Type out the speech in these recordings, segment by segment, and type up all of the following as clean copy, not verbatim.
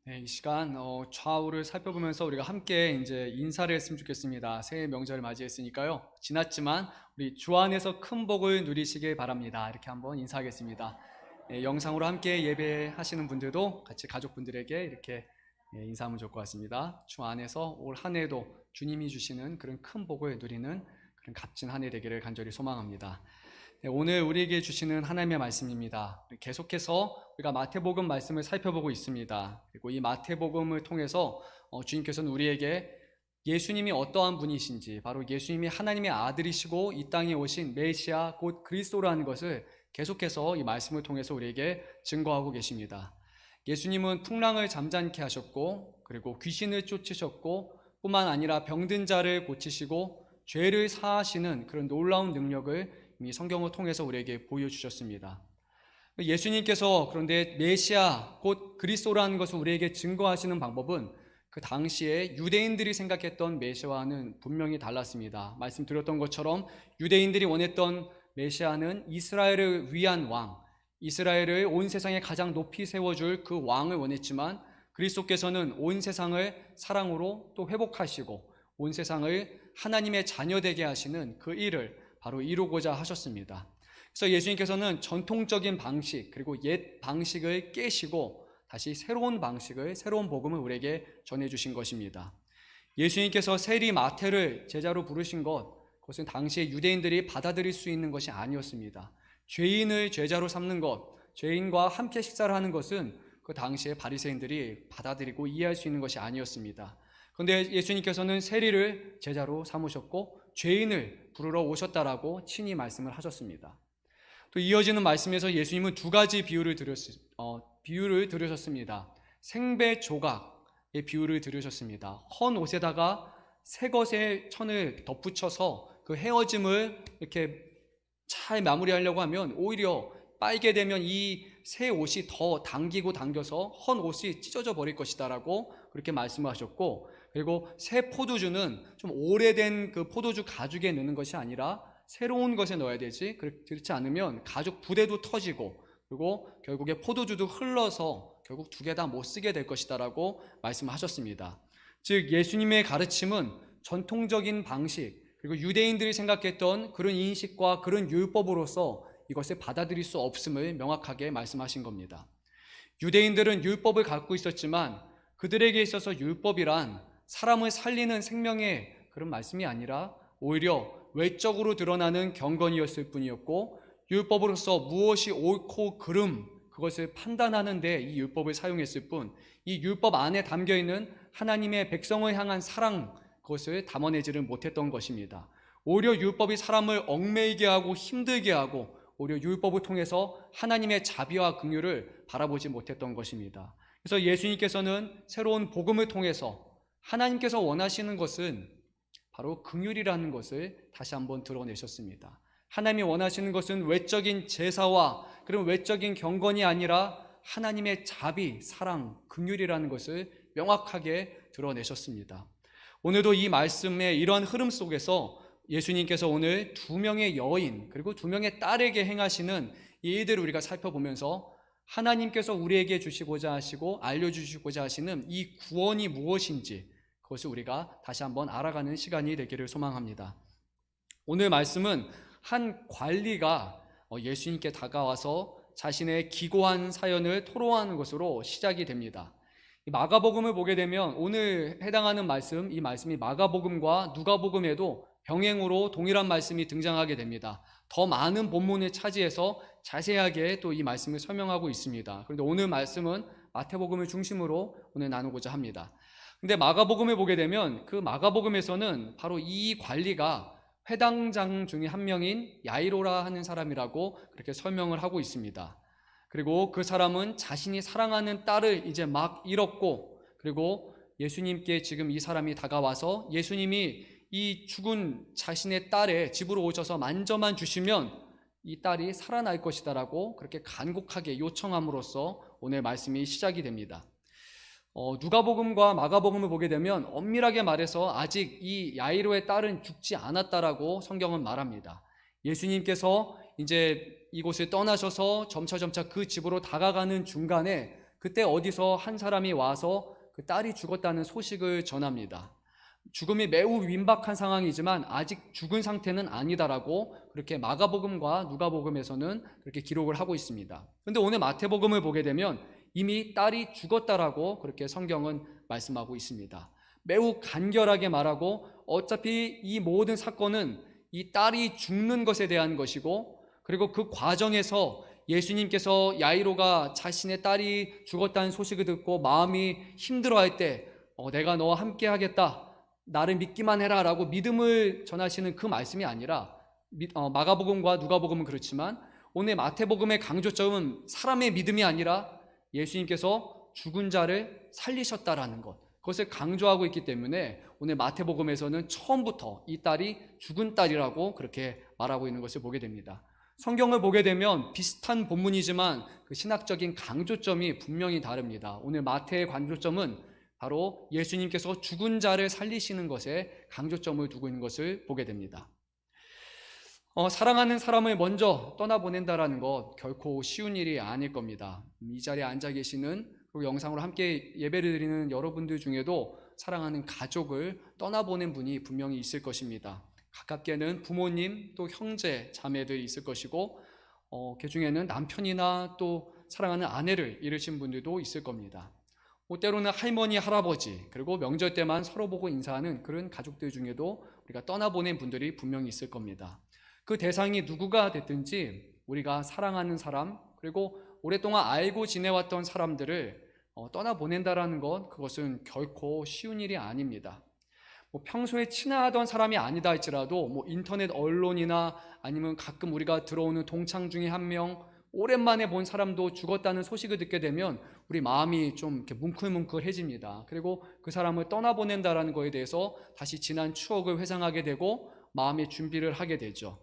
네, 이 시간 좌우를 살펴보면서 우리가 함께 이제 인사를 했으면 좋겠습니다. 새해 명절을 맞이했으니까요. 지났지만 우리 주 안에서 큰 복을 누리시길 바랍니다. 이렇게 한번 인사하겠습니다. 네, 영상으로 함께 예배하시는 분들도 같이 가족분들에게 이렇게 인사하면 좋을 것 같습니다. 주 안에서 올 한 해도 주님이 주시는 그런 큰 복을 누리는 그런 값진 한 해 되기를 간절히 소망합니다. 네, 오늘 우리에게 주시는 하나님의 말씀입니다. 계속해서 우리가 마태복음 말씀을 살펴보고 있습니다. 그리고 이 마태복음을 통해서 주님께서는 우리에게 예수님이 어떠한 분이신지, 바로 예수님이 하나님의 아들이시고 이 땅에 오신 메시아 곧 그리스도라는 것을 계속해서 이 말씀을 통해서 우리에게 증거하고 계십니다. 예수님은 풍랑을 잠잠케 하셨고, 그리고 귀신을 쫓으셨고, 뿐만 아니라 병든 자를 고치시고 죄를 사하시는 그런 놀라운 능력을 이미 성경을 통해서 우리에게 보여주셨습니다. 예수님께서 그런데 메시아 곧 그리스도라는 것을 우리에게 증거하시는 방법은 그 당시에 유대인들이 생각했던 메시아와는 분명히 달랐습니다. 말씀드렸던 것처럼 유대인들이 원했던 메시아는 이스라엘을 위한 왕, 이스라엘을 온 세상에 가장 높이 세워줄 그 왕을 원했지만, 그리스도께서는 온 세상을 사랑으로 또 회복하시고 온 세상을 하나님의 자녀되게 하시는 그 일을 바로 이루고자 하셨습니다. 그래서 예수님께서는 전통적인 방식, 그리고 옛 방식을 깨시고 다시 새로운 방식을, 새로운 복음을 우리에게 전해주신 것입니다. 예수님께서 세리 마태를 제자로 부르신 것, 그것은 당시에 유대인들이 받아들일 수 있는 것이 아니었습니다. 죄인을 제자로 삼는 것, 죄인과 함께 식사를 하는 것은 그 당시에 바리새인들이 받아들이고 이해할 수 있는 것이 아니었습니다. 그런데 예수님께서는 세리를 제자로 삼으셨고 죄인을 부르러 오셨다라고 친히 말씀을 하셨습니다. 또 이어지는 말씀에서 예수님은 두 가지 비유를 들으셨습니다. 생배 조각의 비유를 들으셨습니다. 헌 옷에다가 새 것의 천을 덧붙여서 그 헤어짐을 이렇게 잘 마무리하려고 하면 오히려 빨게 되면 이 새 옷이 더 당기고 당겨서 헌 옷이 찢어져 버릴 것이다라고 그렇게 말씀하셨고, 그리고 새 포도주는 좀 오래된 그 포도주 가죽에 넣는 것이 아니라 새로운 것에 넣어야 되지, 그렇지 않으면 가죽 부대도 터지고 그리고 결국에 포도주도 흘러서 결국 두 개 다 못 쓰게 될 것이다라고 말씀하셨습니다. 즉 예수님의 가르침은 전통적인 방식, 그리고 유대인들이 생각했던 그런 인식과 그런 율법으로서 이것을 받아들일 수 없음을 명확하게 말씀하신 겁니다. 유대인들은 율법을 갖고 있었지만 그들에게 있어서 율법이란 사람을 살리는 생명의 그런 말씀이 아니라 오히려 외적으로 드러나는 경건이었을 뿐이었고, 율법으로서 무엇이 옳고 그름, 그것을 판단하는 데 이 율법을 사용했을 뿐, 이 율법 안에 담겨있는 하나님의 백성을 향한 사랑, 그것을 담아내지를 못했던 것입니다. 오히려 율법이 사람을 얽매이게 하고 힘들게 하고 오히려 율법을 통해서 하나님의 자비와 긍휼을 바라보지 못했던 것입니다. 그래서 예수님께서는 새로운 복음을 통해서 하나님께서 원하시는 것은 바로 긍휼이라는 것을 다시 한번 드러내셨습니다. 하나님이 원하시는 것은 외적인 제사와 그런 외적인 경건이 아니라 하나님의 자비, 사랑, 긍휼이라는 것을 명확하게 드러내셨습니다. 오늘도 이 말씀의 이러한 흐름 속에서 예수님께서 오늘 두 명의 여인 그리고 두 명의 딸에게 행하시는 이 일들을 우리가 살펴보면서 하나님께서 우리에게 주시고자 하시고 알려주시고자 하시는 이 구원이 무엇인지 그것을 우리가 다시 한번 알아가는 시간이 되기를 소망합니다. 오늘 말씀은 한 관리가 예수님께 다가와서 자신의 기고한 사연을 토로하는 것으로 시작이 됩니다. 마가복음을 보게 되면 오늘 해당하는 말씀, 이 말씀이 마가복음과 누가복음에도 병행으로 동일한 말씀이 등장하게 됩니다. 더 많은 본문을 차지해서 자세하게 또 이 말씀을 설명하고 있습니다. 그런데 오늘 말씀은 마태복음을 중심으로 오늘 나누고자 합니다. 근데 마가복음을 보게 되면 그 마가복음에서는 바로 이 관리가 회당장 중에 한 명인 야이로라 하는 사람이라고 그렇게 설명을 하고 있습니다. 그리고 그 사람은 자신이 사랑하는 딸을 이제 막 잃었고, 그리고 예수님께 지금 이 사람이 다가와서 예수님이 이 죽은 자신의 딸의 집으로 오셔서 만져만 주시면 이 딸이 살아날 것이다라고 그렇게 간곡하게 요청함으로써 오늘 말씀이 시작이 됩니다. 누가복음과 마가복음을 보게 되면 엄밀하게 말해서 아직 이 야이로의 딸은 죽지 않았다라고 성경은 말합니다. 예수님께서 이제 이곳을 떠나셔서 점차 그 집으로 다가가는 중간에 그 그때 어디서 한 사람이 와서 그 딸이 죽었다는 소식을 전합니다. 죽음이 매우 임박한 상황이지만 아직 죽은 상태는 아니다라고 그렇게 마가복음과 누가복음에서는 그렇게 기록을 하고 있습니다. 그런데 오늘 마태복음을 보게 되면 이미 딸이 죽었다라고 그렇게 성경은 말씀하고 있습니다. 매우 간결하게 말하고 어차피 이 모든 사건은 이 딸이 죽는 것에 대한 것이고, 그리고 그 과정에서 예수님께서 야이로가 자신의 딸이 죽었다는 소식을 듣고 마음이 힘들어할 때 내가 너와 함께 하겠다, 나를 믿기만 해라 라고 믿음을 전하시는 그 말씀이 아니라, 마가복음과 누가복음은 그렇지만 오늘 마태복음의 강조점은 사람의 믿음이 아니라 예수님께서 죽은 자를 살리셨다라는 것, 그것을 강조하고 있기 때문에 오늘 마태복음에서는 처음부터 이 딸이 죽은 딸이라고 그렇게 말하고 있는 것을 보게 됩니다. 성경을 보게 되면 비슷한 본문이지만 그 신학적인 강조점이 분명히 다릅니다. 오늘 마태의 강조점은 바로 예수님께서 죽은 자를 살리시는 것에 강조점을 두고 있는 것을 보게 됩니다. 사랑하는 사람을 먼저 떠나보낸다라는 것 결코 쉬운 일이 아닐 겁니다. 이 자리에 앉아 계시는, 그리고 영상으로 함께 예배를 드리는 여러분들 중에도 사랑하는 가족을 떠나보낸 분이 분명히 있을 것입니다. 가깝게는 부모님, 또 형제, 자매들이 있을 것이고, 그 중에는 남편이나 또 사랑하는 아내를 잃으신 분들도 있을 겁니다. 때로는 할머니, 할아버지, 그리고 명절 때만 서로 보고 인사하는 그런 가족들 중에도 우리가 떠나보낸 분들이 분명히 있을 겁니다. 그 대상이 누구가 됐든지 우리가 사랑하는 사람, 그리고 오랫동안 알고 지내왔던 사람들을 떠나보낸다라는 것, 그것은 결코 쉬운 일이 아닙니다. 평소에 친하던 사람이 아니다 할지라도 인터넷 언론이나 아니면 가끔 우리가 들어오는 동창 중에 한 명, 오랜만에 본 사람도 죽었다는 소식을 듣게 되면 우리 마음이 좀 이렇게 뭉클뭉클해집니다. 그리고 그 사람을 떠나보낸다라는 것에 대해서 다시 지난 추억을 회상하게 되고 마음의 준비를 하게 되죠.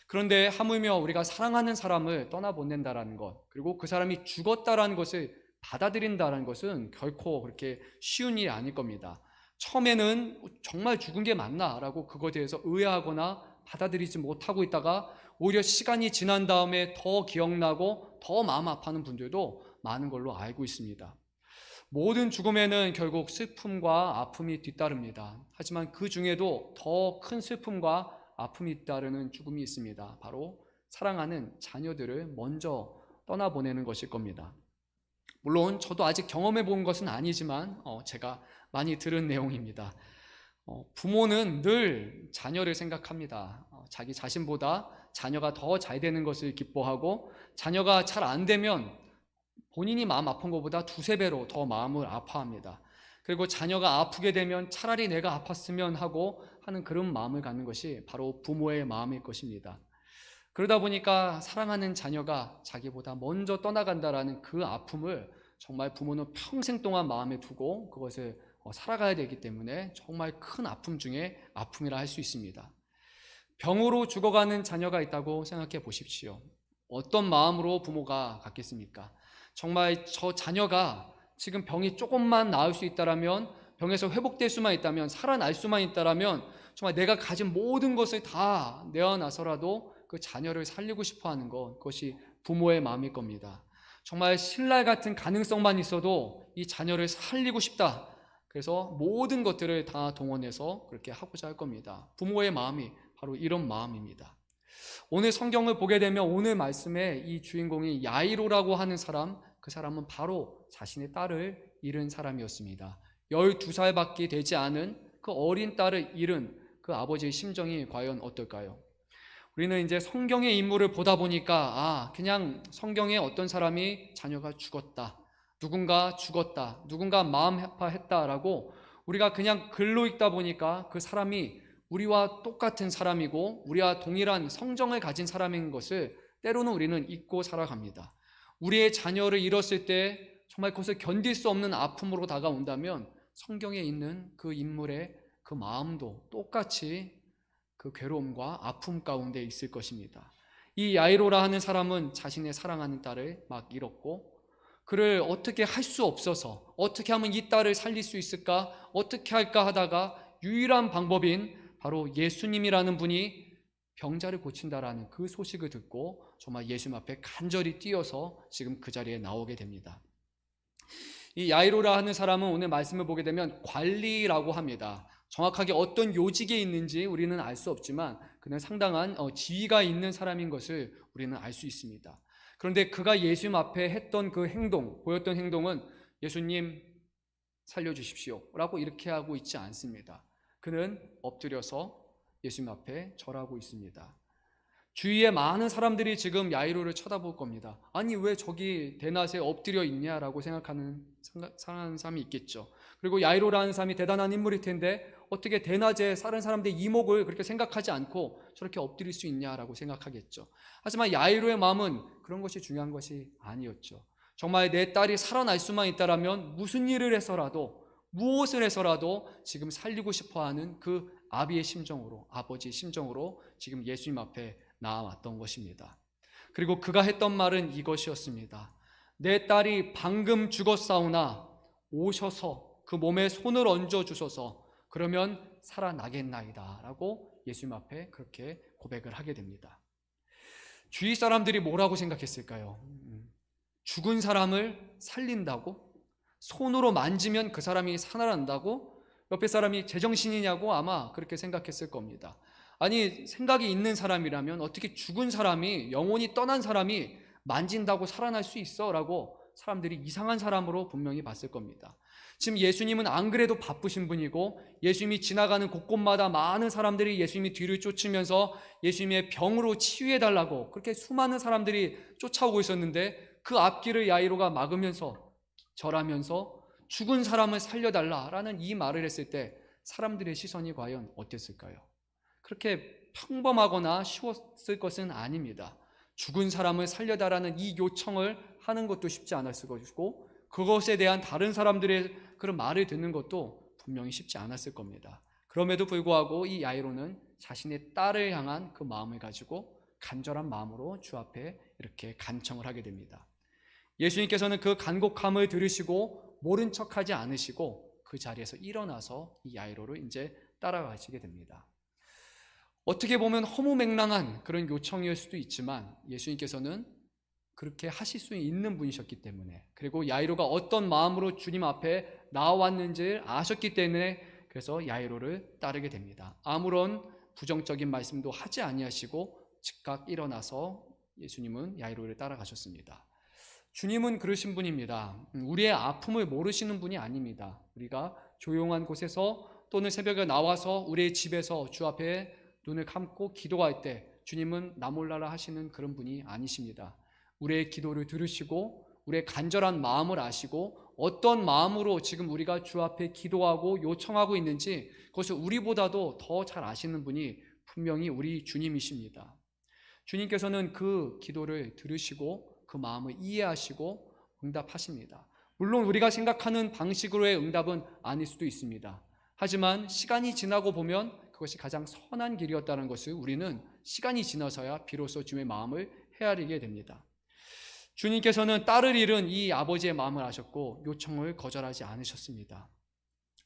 그런데 하물며 우리가 사랑하는 사람을 떠나보낸다라는 것, 그리고 그 사람이 죽었다라는 것을 받아들인다라는 것은 결코 그렇게 쉬운 일이 아닐 겁니다. 처음에는 정말 죽은 게 맞나? 라고 그것에 대해서 의아하거나 받아들이지 못하고 있다가 오히려 시간이 지난 다음에 더 기억나고 더 마음 아파하는 분들도 많은 걸로 알고 있습니다. 모든 죽음에는 결국 슬픔과 아픔이 뒤따릅니다. 하지만 그 중에도 더 큰 슬픔과 아픔이 뒤따르는 죽음이 있습니다. 바로 사랑하는 자녀들을 먼저 떠나보내는 것일 겁니다. 물론 저도 아직 경험해 본 것은 아니지만 제가 많이 들은 내용입니다. 부모는 늘 자녀를 생각합니다. 자기 자신보다 자녀가 더 잘 되는 것을 기뻐하고, 자녀가 잘 안 되면 본인이 마음 아픈 것보다 두세 배로 더 마음을 아파합니다. 그리고 자녀가 아프게 되면 차라리 내가 아팠으면 하고 하는 그런 마음을 갖는 것이 바로 부모의 마음일 것입니다. 그러다 보니까 사랑하는 자녀가 자기보다 먼저 떠나간다라는 그 아픔을 정말 부모는 평생 동안 마음에 두고 그것을 살아가야 되기 때문에 정말 큰 아픔 중에 아픔이라 할 수 있습니다. 병으로 죽어가는 자녀가 있다고 생각해 보십시오. 어떤 마음으로 부모가 갖겠습니까? 정말 저 자녀가 지금 병이 조금만 나을 수 있다라면, 병에서 회복될 수만 있다면, 살아날 수만 있다라면 정말 내가 가진 모든 것을 다 내어놔서라도 그 자녀를 살리고 싶어하는 것, 그것이 부모의 마음일 겁니다. 정말 신랄 같은 가능성만 있어도 이 자녀를 살리고 싶다, 그래서 모든 것들을 다 동원해서 그렇게 하고자 할 겁니다. 부모의 마음이 바로 이런 마음입니다. 오늘 성경을 보게 되면 오늘 말씀에 이 주인공이 야이로라고 하는 사람, 그 사람은 바로 자신의 딸을 잃은 사람이었습니다. 12살밖에 되지 않은 그 어린 딸을 잃은 그 아버지의 심정이 과연 어떨까요? 우리는 이제 성경의 인물을 보다 보니까 그냥 성경에 어떤 사람이 자녀가 죽었다, 누군가 죽었다, 누군가 마음 아파했다라고 우리가 그냥 글로 읽다 보니까 그 사람이 우리와 똑같은 사람이고 우리와 동일한 성정을 가진 사람인 것을 때로는 우리는 잊고 살아갑니다. 우리의 자녀를 잃었을 때 정말 그것을 견딜 수 없는 아픔으로 다가온다면 성경에 있는 그 인물의 그 마음도 똑같이 그 괴로움과 아픔 가운데 있을 것입니다. 이 야이로라 하는 사람은 자신의 사랑하는 딸을 막 잃었고, 그를 어떻게 할 수 없어서 어떻게 하면 이 딸을 살릴 수 있을까, 어떻게 할까 하다가 유일한 방법인 바로 예수님이라는 분이 병자를 고친다라는 그 소식을 듣고 정말 예수님 앞에 간절히 뛰어서 지금 그 자리에 나오게 됩니다. 이 야이로라 하는 사람은 오늘 말씀을 보게 되면 관리라고 합니다. 정확하게 어떤 요직에 있는지 우리는 알 수 없지만 그는 상당한 지위가 있는 사람인 것을 우리는 알 수 있습니다. 그런데 그가 예수님 앞에 했던 그 행동, 보였던 행동은 예수님 살려주십시오 라고 이렇게 하고 있지 않습니다. 그는 엎드려서 예수님 앞에 절하고 있습니다. 주위에 많은 사람들이 지금 야이로를 쳐다볼 겁니다. 아니 왜 저기 대낮에 엎드려 있냐라고 생각하는 사람이 있겠죠. 그리고 야이로라는 사람이 대단한 인물일 텐데 어떻게 대낮에 다른 사람들의 이목을 그렇게 생각하지 않고 저렇게 엎드릴 수 있냐라고 생각하겠죠. 하지만 야이로의 마음은 그런 것이 중요한 것이 아니었죠. 정말 내 딸이 살아날 수만 있다라면 무슨 일을 해서라도 무엇을 해서라도 지금 살리고 싶어하는 그 아비의 심정으로, 아버지의 심정으로 지금 예수님 앞에 나아왔던 것입니다. 그리고 그가 했던 말은 이것이었습니다. 내 딸이 방금 죽었사오나 오셔서 그 몸에 손을 얹어 주소서, 그러면 살아나겠나이다 라고 예수님 앞에 그렇게 고백을 하게 됩니다. 주위 사람들이 뭐라고 생각했을까요? 죽은 사람을 살린다고? 손으로 만지면 그 사람이 살아난다고? 옆에 사람이 제정신이냐고 아마 그렇게 생각했을 겁니다. 아니 생각이 있는 사람이라면 어떻게 죽은 사람이, 영혼이 떠난 사람이 만진다고 살아날 수 있어? 라고 사람들이 이상한 사람으로 분명히 봤을 겁니다. 지금 예수님은 안 그래도 바쁘신 분이고 예수님이 지나가는 곳곳마다 많은 사람들이 예수님이 뒤를 쫓으면서 예수님의 병으로 치유해달라고 그렇게 수많은 사람들이 쫓아오고 있었는데 그 앞길을 야이로가 막으면서 절하면서 죽은 사람을 살려달라라는 이 말을 했을 때 사람들의 시선이 과연 어땠을까요? 그렇게 평범하거나 쉬웠을 것은 아닙니다. 죽은 사람을 살려달라는 이 요청을 하는 것도 쉽지 않았을 것이고 그것에 대한 다른 사람들의 그런 말을 듣는 것도 분명히 쉽지 않았을 겁니다. 그럼에도 불구하고 이 야이로는 자신의 딸을 향한 그 마음을 가지고 간절한 마음으로 주 앞에 이렇게 간청을 하게 됩니다. 예수님께서는 그 간곡함을 들으시고 모른 척하지 않으시고 그 자리에서 일어나서 이 야이로를 이제 따라가시게 됩니다. 어떻게 보면 허무맹랑한 그런 요청일 수도 있지만 예수님께서는 그렇게 하실 수 있는 분이셨기 때문에, 그리고 야이로가 어떤 마음으로 주님 앞에 나왔는지를 아셨기 때문에 그래서 야이로를 따르게 됩니다. 아무런 부정적인 말씀도 하지 아니하시고 즉각 일어나서 예수님은 야이로를 따라가셨습니다. 주님은 그러신 분입니다. 우리의 아픔을 모르시는 분이 아닙니다. 우리가 조용한 곳에서 또는 새벽에 나와서 우리의 집에서 주 앞에 눈을 감고 기도할 때 주님은 나 몰라라 하시는 그런 분이 아니십니다. 우리의 기도를 들으시고 우리의 간절한 마음을 아시고 어떤 마음으로 지금 우리가 주 앞에 기도하고 요청하고 있는지 그것을 우리보다도 더 잘 아시는 분이 분명히 우리 주님이십니다. 주님께서는 그 기도를 들으시고 그 마음을 이해하시고 응답하십니다. 물론 우리가 생각하는 방식으로의 응답은 아닐 수도 있습니다. 하지만 시간이 지나고 보면 그것이 가장 선한 길이었다는 것을 우리는 시간이 지나서야 비로소 주님의 마음을 헤아리게 됩니다. 주님께서는 딸을 잃은 이 아버지의 마음을 아셨고 요청을 거절하지 않으셨습니다.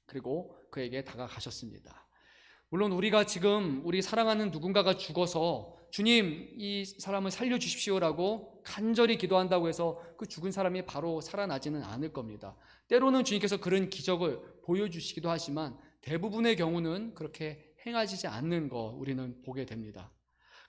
그리고 그에게 다가가셨습니다. 물론 우리가 지금 우리 사랑하는 누군가가 죽어서 주님 이 사람을 살려주십시오라고 간절히 기도한다고 해서 그 죽은 사람이 바로 살아나지는 않을 겁니다. 때로는 주님께서 그런 기적을 보여주시기도 하지만 대부분의 경우는 그렇게 행하시지 않는 거 우리는 보게 됩니다.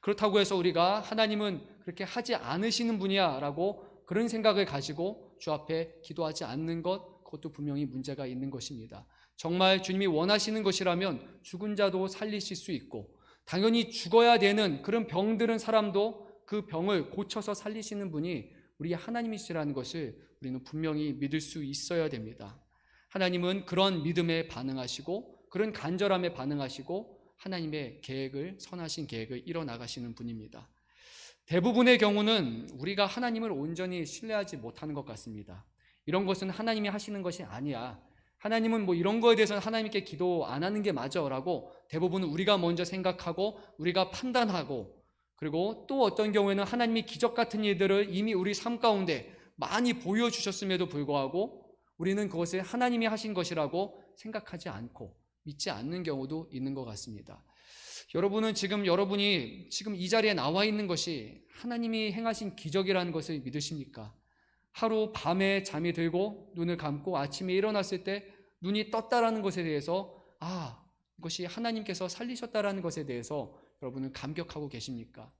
그렇다고 해서 우리가 하나님은 그렇게 하지 않으시는 분이야 라고 그런 생각을 가지고 주 앞에 기도하지 않는 것, 그것도 분명히 문제가 있는 것입니다. 정말 주님이 원하시는 것이라면 죽은 자도 살리실 수 있고 당연히 죽어야 되는 그런 병들은 사람도 그 병을 고쳐서 살리시는 분이 우리 하나님이시라는 것을 우리는 분명히 믿을 수 있어야 됩니다. 하나님은 그런 믿음에 반응하시고 그런 간절함에 반응하시고 하나님의 계획을, 선하신 계획을 이뤄나가시는 분입니다. 대부분의 경우는 우리가 하나님을 온전히 신뢰하지 못하는 것 같습니다. 이런 것은 하나님이 하시는 것이 아니야. 하나님은 뭐 이런 거에 대해서는 하나님께 기도 안 하는 게 맞아 라고 대부분 우리가 먼저 생각하고 우리가 판단하고, 그리고 또 어떤 경우에는 하나님이 기적 같은 일들을 이미 우리 삶 가운데 많이 보여주셨음에도 불구하고 우리는 그것을 하나님이 하신 것이라고 생각하지 않고 믿지 않는 경우도 있는 것 같습니다. 여러분은 여러분이 지금 이 자리에 나와 있는 것이 하나님이 행하신 기적이라는 것을 믿으십니까? 하루 밤에 잠이 들고 눈을 감고 아침에 일어났을 때 눈이 떴다라는 것에 대해서 이것이 하나님께서 살리셨다라는 것에 대해서 여러분은 감격하고 계십니까?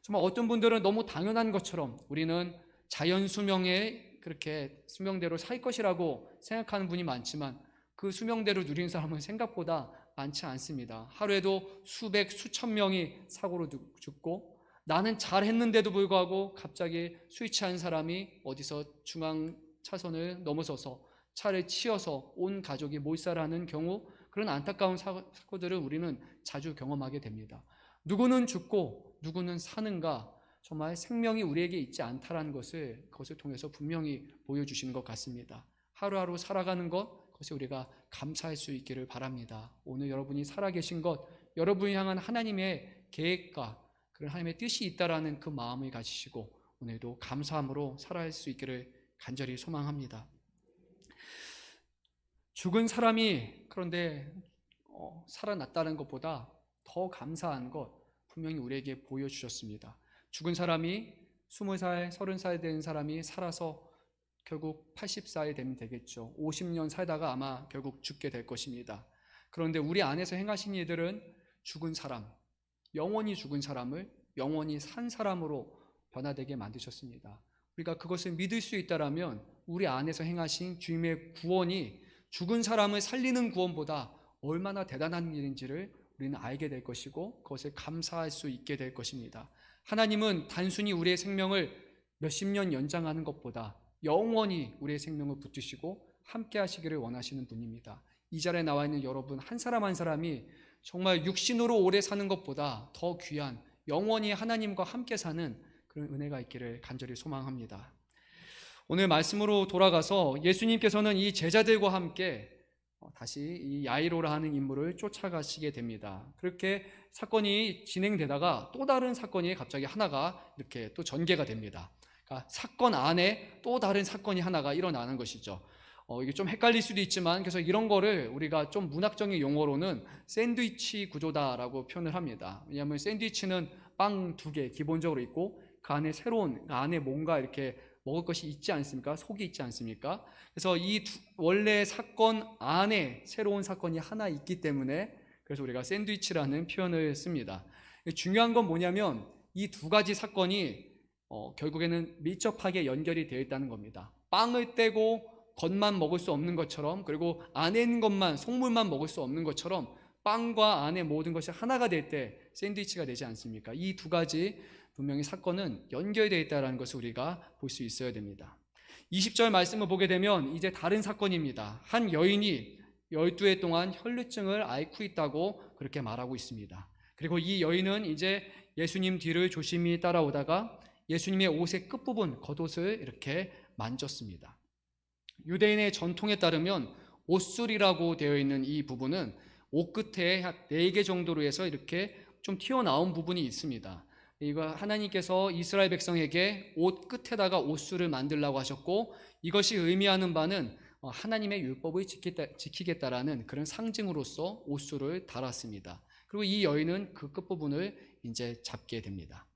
정말 어떤 분들은 너무 당연한 것처럼 우리는 자연 수명에 그렇게 수명대로 살 것이라고 생각하는 분이 많지만 그 수명대로 누리는 사람은 생각보다 많지 않습니다. 하루에도 수백, 수천 명이 사고로 죽고 나는 잘했는데도 불구하고 갑자기 술 취한 사람이 어디서 중앙 차선을 넘어서서 차를 치여서 온 가족이 몰살하는 경우, 그런 안타까운 사고들을 우리는 자주 경험하게 됩니다. 누구는 죽고 누구는 사는가, 정말 생명이 우리에게 있지 않다라는 것을 그것을 통해서 분명히 보여주시는 것 같습니다. 하루하루 살아가는 것, 그것을 우리가 감사할 수 있기를 바랍니다. 오늘 여러분이 살아계신 것, 여러분을 향한 하나님의 계획과 그런 하나님의 뜻이 있다라는 그 마음을 가지시고 오늘도 감사함으로 살아갈 수 있기를 간절히 소망합니다. 죽은 사람이 그런데 살아났다는 것보다 더 감사한 것 분명히 우리에게 보여주셨습니다. 죽은 사람이 20살, 30살 된 사람이 살아서 결국 80살 되면 되겠죠. 50년 살다가 아마 결국 죽게 될 것입니다. 그런데 우리 안에서 행하신 일들은 죽은 사람, 영원히 죽은 사람을 영원히 산 사람으로 변화되게 만드셨습니다. 우리가 그것을 믿을 수 있다라면 우리 안에서 행하신 주님의 구원이 죽은 사람을 살리는 구원보다 얼마나 대단한 일인지를 우리는 알게 될 것이고 그것을 감사할 수 있게 될 것입니다. 하나님은 단순히 우리의 생명을 몇십 년 연장하는 것보다 영원히 우리의 생명을 붙드시고 함께 하시기를 원하시는 분입니다. 이 자리에 나와 있는 여러분 한 사람 한 사람이 정말 육신으로 오래 사는 것보다 더 귀한 영원히 하나님과 함께 사는 그런 은혜가 있기를 간절히 소망합니다. 오늘 말씀으로 돌아가서 예수님께서는 이 제자들과 함께 다시 이 야이로라 하는 인물을 쫓아가시게 됩니다. 그렇게 사건이 진행되다가 또 다른 사건이 갑자기 하나가 이렇게 또 전개가 됩니다. 그러니까 사건 안에 또 다른 사건이 하나가 일어나는 것이죠. 이게 좀 헷갈릴 수도 있지만 그래서 이런 거를 우리가 좀 문학적인 용어로는 샌드위치 구조다라고 표현을 합니다. 왜냐하면 샌드위치는 빵 2개 기본적으로 있고 그 안에 새로운 그 안에 뭔가 이렇게 먹을 것이 있지 않습니까? 속이 있지 않습니까? 그래서 이 원래 사건 안에 새로운 사건이 하나 있기 때문에 그래서 우리가 샌드위치라는 표현을 씁니다. 중요한 건 뭐냐면 이 두 가지 사건이 결국에는 밀접하게 연결이 되어 있다는 겁니다. 빵을 떼고 겉만 먹을 수 없는 것처럼, 그리고 안에 있는 것만, 속물만 먹을 수 없는 것처럼 빵과 안에 모든 것이 하나가 될 때 샌드위치가 되지 않습니까? 이 두 가지 분명히 사건은 연결되어 있다는 것을 우리가 볼 수 있어야 됩니다. 20절 말씀을 보게 되면 이제 다른 사건입니다. 한 여인이 12해 동안 혈루증을 앓고 있다고 그렇게 말하고 있습니다. 그리고 이 여인은 이제 예수님 뒤를 조심히 따라오다가 예수님의 옷의 끝부분, 겉옷을 이렇게 만졌습니다. 유대인의 전통에 따르면 옷술이라고 되어 있는 이 부분은 옷 끝에 약 4개 정도로 해서 이렇게 좀 튀어나온 부분이 있습니다. 이거 하나님께서 이스라엘 백성에게 옷 끝에다가 옷술을 만들라고 하셨고 이것이 의미하는 바는 하나님의 율법을 지키겠다라는 그런 상징으로서 옷술을 달았습니다. 그리고 이 여인은 그 끝부분을 이제 잡게 됩니다.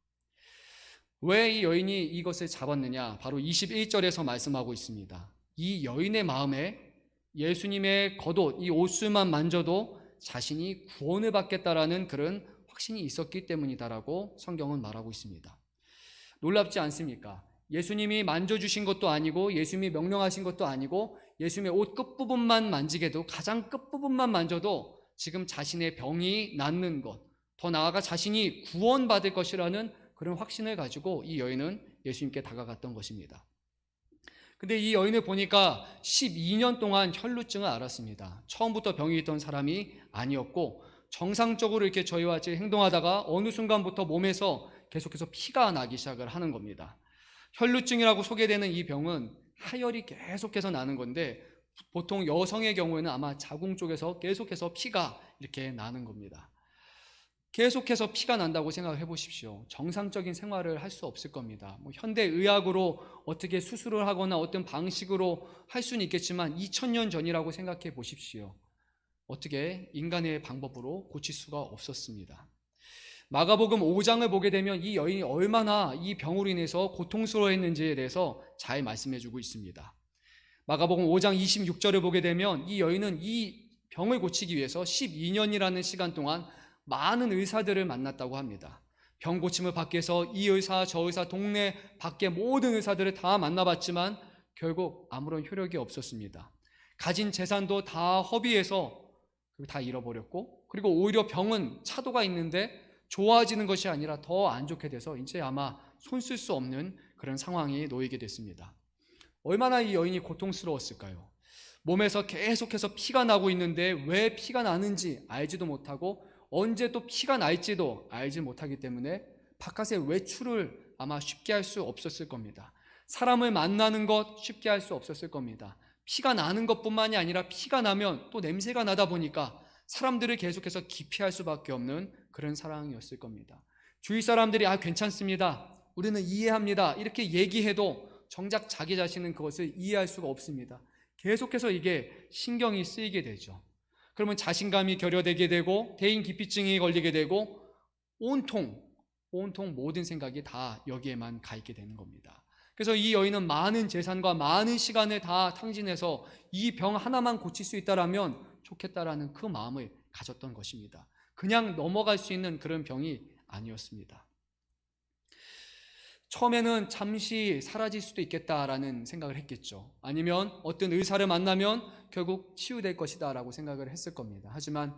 왜 이 여인이 이것을 잡았느냐? 바로 21절에서 말씀하고 있습니다. 이 여인의 마음에 예수님의 겉옷, 이 옷술만 만져도 자신이 구원을 받겠다라는 그런 확신이 있었기 때문이다라고 성경은 말하고 있습니다. 놀랍지 않습니까? 예수님이 만져주신 것도 아니고 예수님이 명령하신 것도 아니고 예수님의 옷 끝부분만 만지게도, 가장 끝부분만 만져도 지금 자신의 병이 낫는 것, 더 나아가 자신이 구원받을 것이라는 그런 확신을 가지고 이 여인은 예수님께 다가갔던 것입니다. 근데 이 여인을 보니까 12년 동안 혈루증을 앓았습니다. 처음부터 병이 있던 사람이 아니었고 정상적으로 이렇게 저희와 같이 행동하다가 어느 순간부터 몸에서 계속해서 피가 나기 시작을 하는 겁니다. 혈루증이라고 소개되는 이 병은 하열이 계속해서 나는 건데 보통 여성의 경우에는 아마 자궁 쪽에서 계속해서 피가 이렇게 나는 겁니다. 계속해서 피가 난다고 생각해 보십시오. 정상적인 생활을 할 수 없을 겁니다. 현대의학으로 어떻게 수술을 하거나 어떤 방식으로 할 수는 있겠지만 2000년 전이라고 생각해 보십시오. 어떻게 인간의 방법으로 고칠 수가 없었습니다. 마가복음 5장을 보게 되면 이 여인이 얼마나 이 병으로 인해서 고통스러워했는지에 대해서 잘 말씀해 주고 있습니다. 마가복음 5장 26절을 보게 되면 이 여인은 이 병을 고치기 위해서 12년이라는 시간 동안 많은 의사들을 만났다고 합니다. 병 고침을 받기 위해서 이 의사 저 의사 동네 밖에 모든 의사들을 다 만나봤지만 결국 아무런 효력이 없었습니다. 가진 재산도 다 허비해서 다 잃어버렸고, 그리고 오히려 병은 차도가 있는데 좋아지는 것이 아니라 더 안 좋게 돼서 이제 아마 손 쓸 수 없는 그런 상황이 놓이게 됐습니다. 얼마나 이 여인이 고통스러웠을까요? 몸에서 계속해서 피가 나고 있는데 왜 피가 나는지 알지도 못하고 언제 또 피가 날지도 알지 못하기 때문에 바깥에 외출을 아마 쉽게 할 수 없었을 겁니다. 사람을 만나는 것 쉽게 할 수 없었을 겁니다. 피가 나는 것뿐만이 아니라 피가 나면 또 냄새가 나다 보니까 사람들을 계속해서 기피할 수밖에 없는 그런 상황이었을 겁니다. 주위 사람들이 괜찮습니다, 우리는 이해합니다 이렇게 얘기해도 정작 자기 자신은 그것을 이해할 수가 없습니다. 계속해서 이게 신경이 쓰이게 되죠. 그러면 자신감이 결여되게 되고 대인기피증이 걸리게 되고 온통 모든 생각이 다 여기에만 가 있게 되는 겁니다. 그래서 이 여인은 많은 재산과 많은 시간을 다 탕진해서 이 병 하나만 고칠 수 있다라면 좋겠다라는 그 마음을 가졌던 것입니다. 그냥 넘어갈 수 있는 그런 병이 아니었습니다. 처음에는 잠시 사라질 수도 있겠다라는 생각을 했겠죠. 아니면 어떤 의사를 만나면 결국 치유될 것이다 라고 생각을 했을 겁니다. 하지만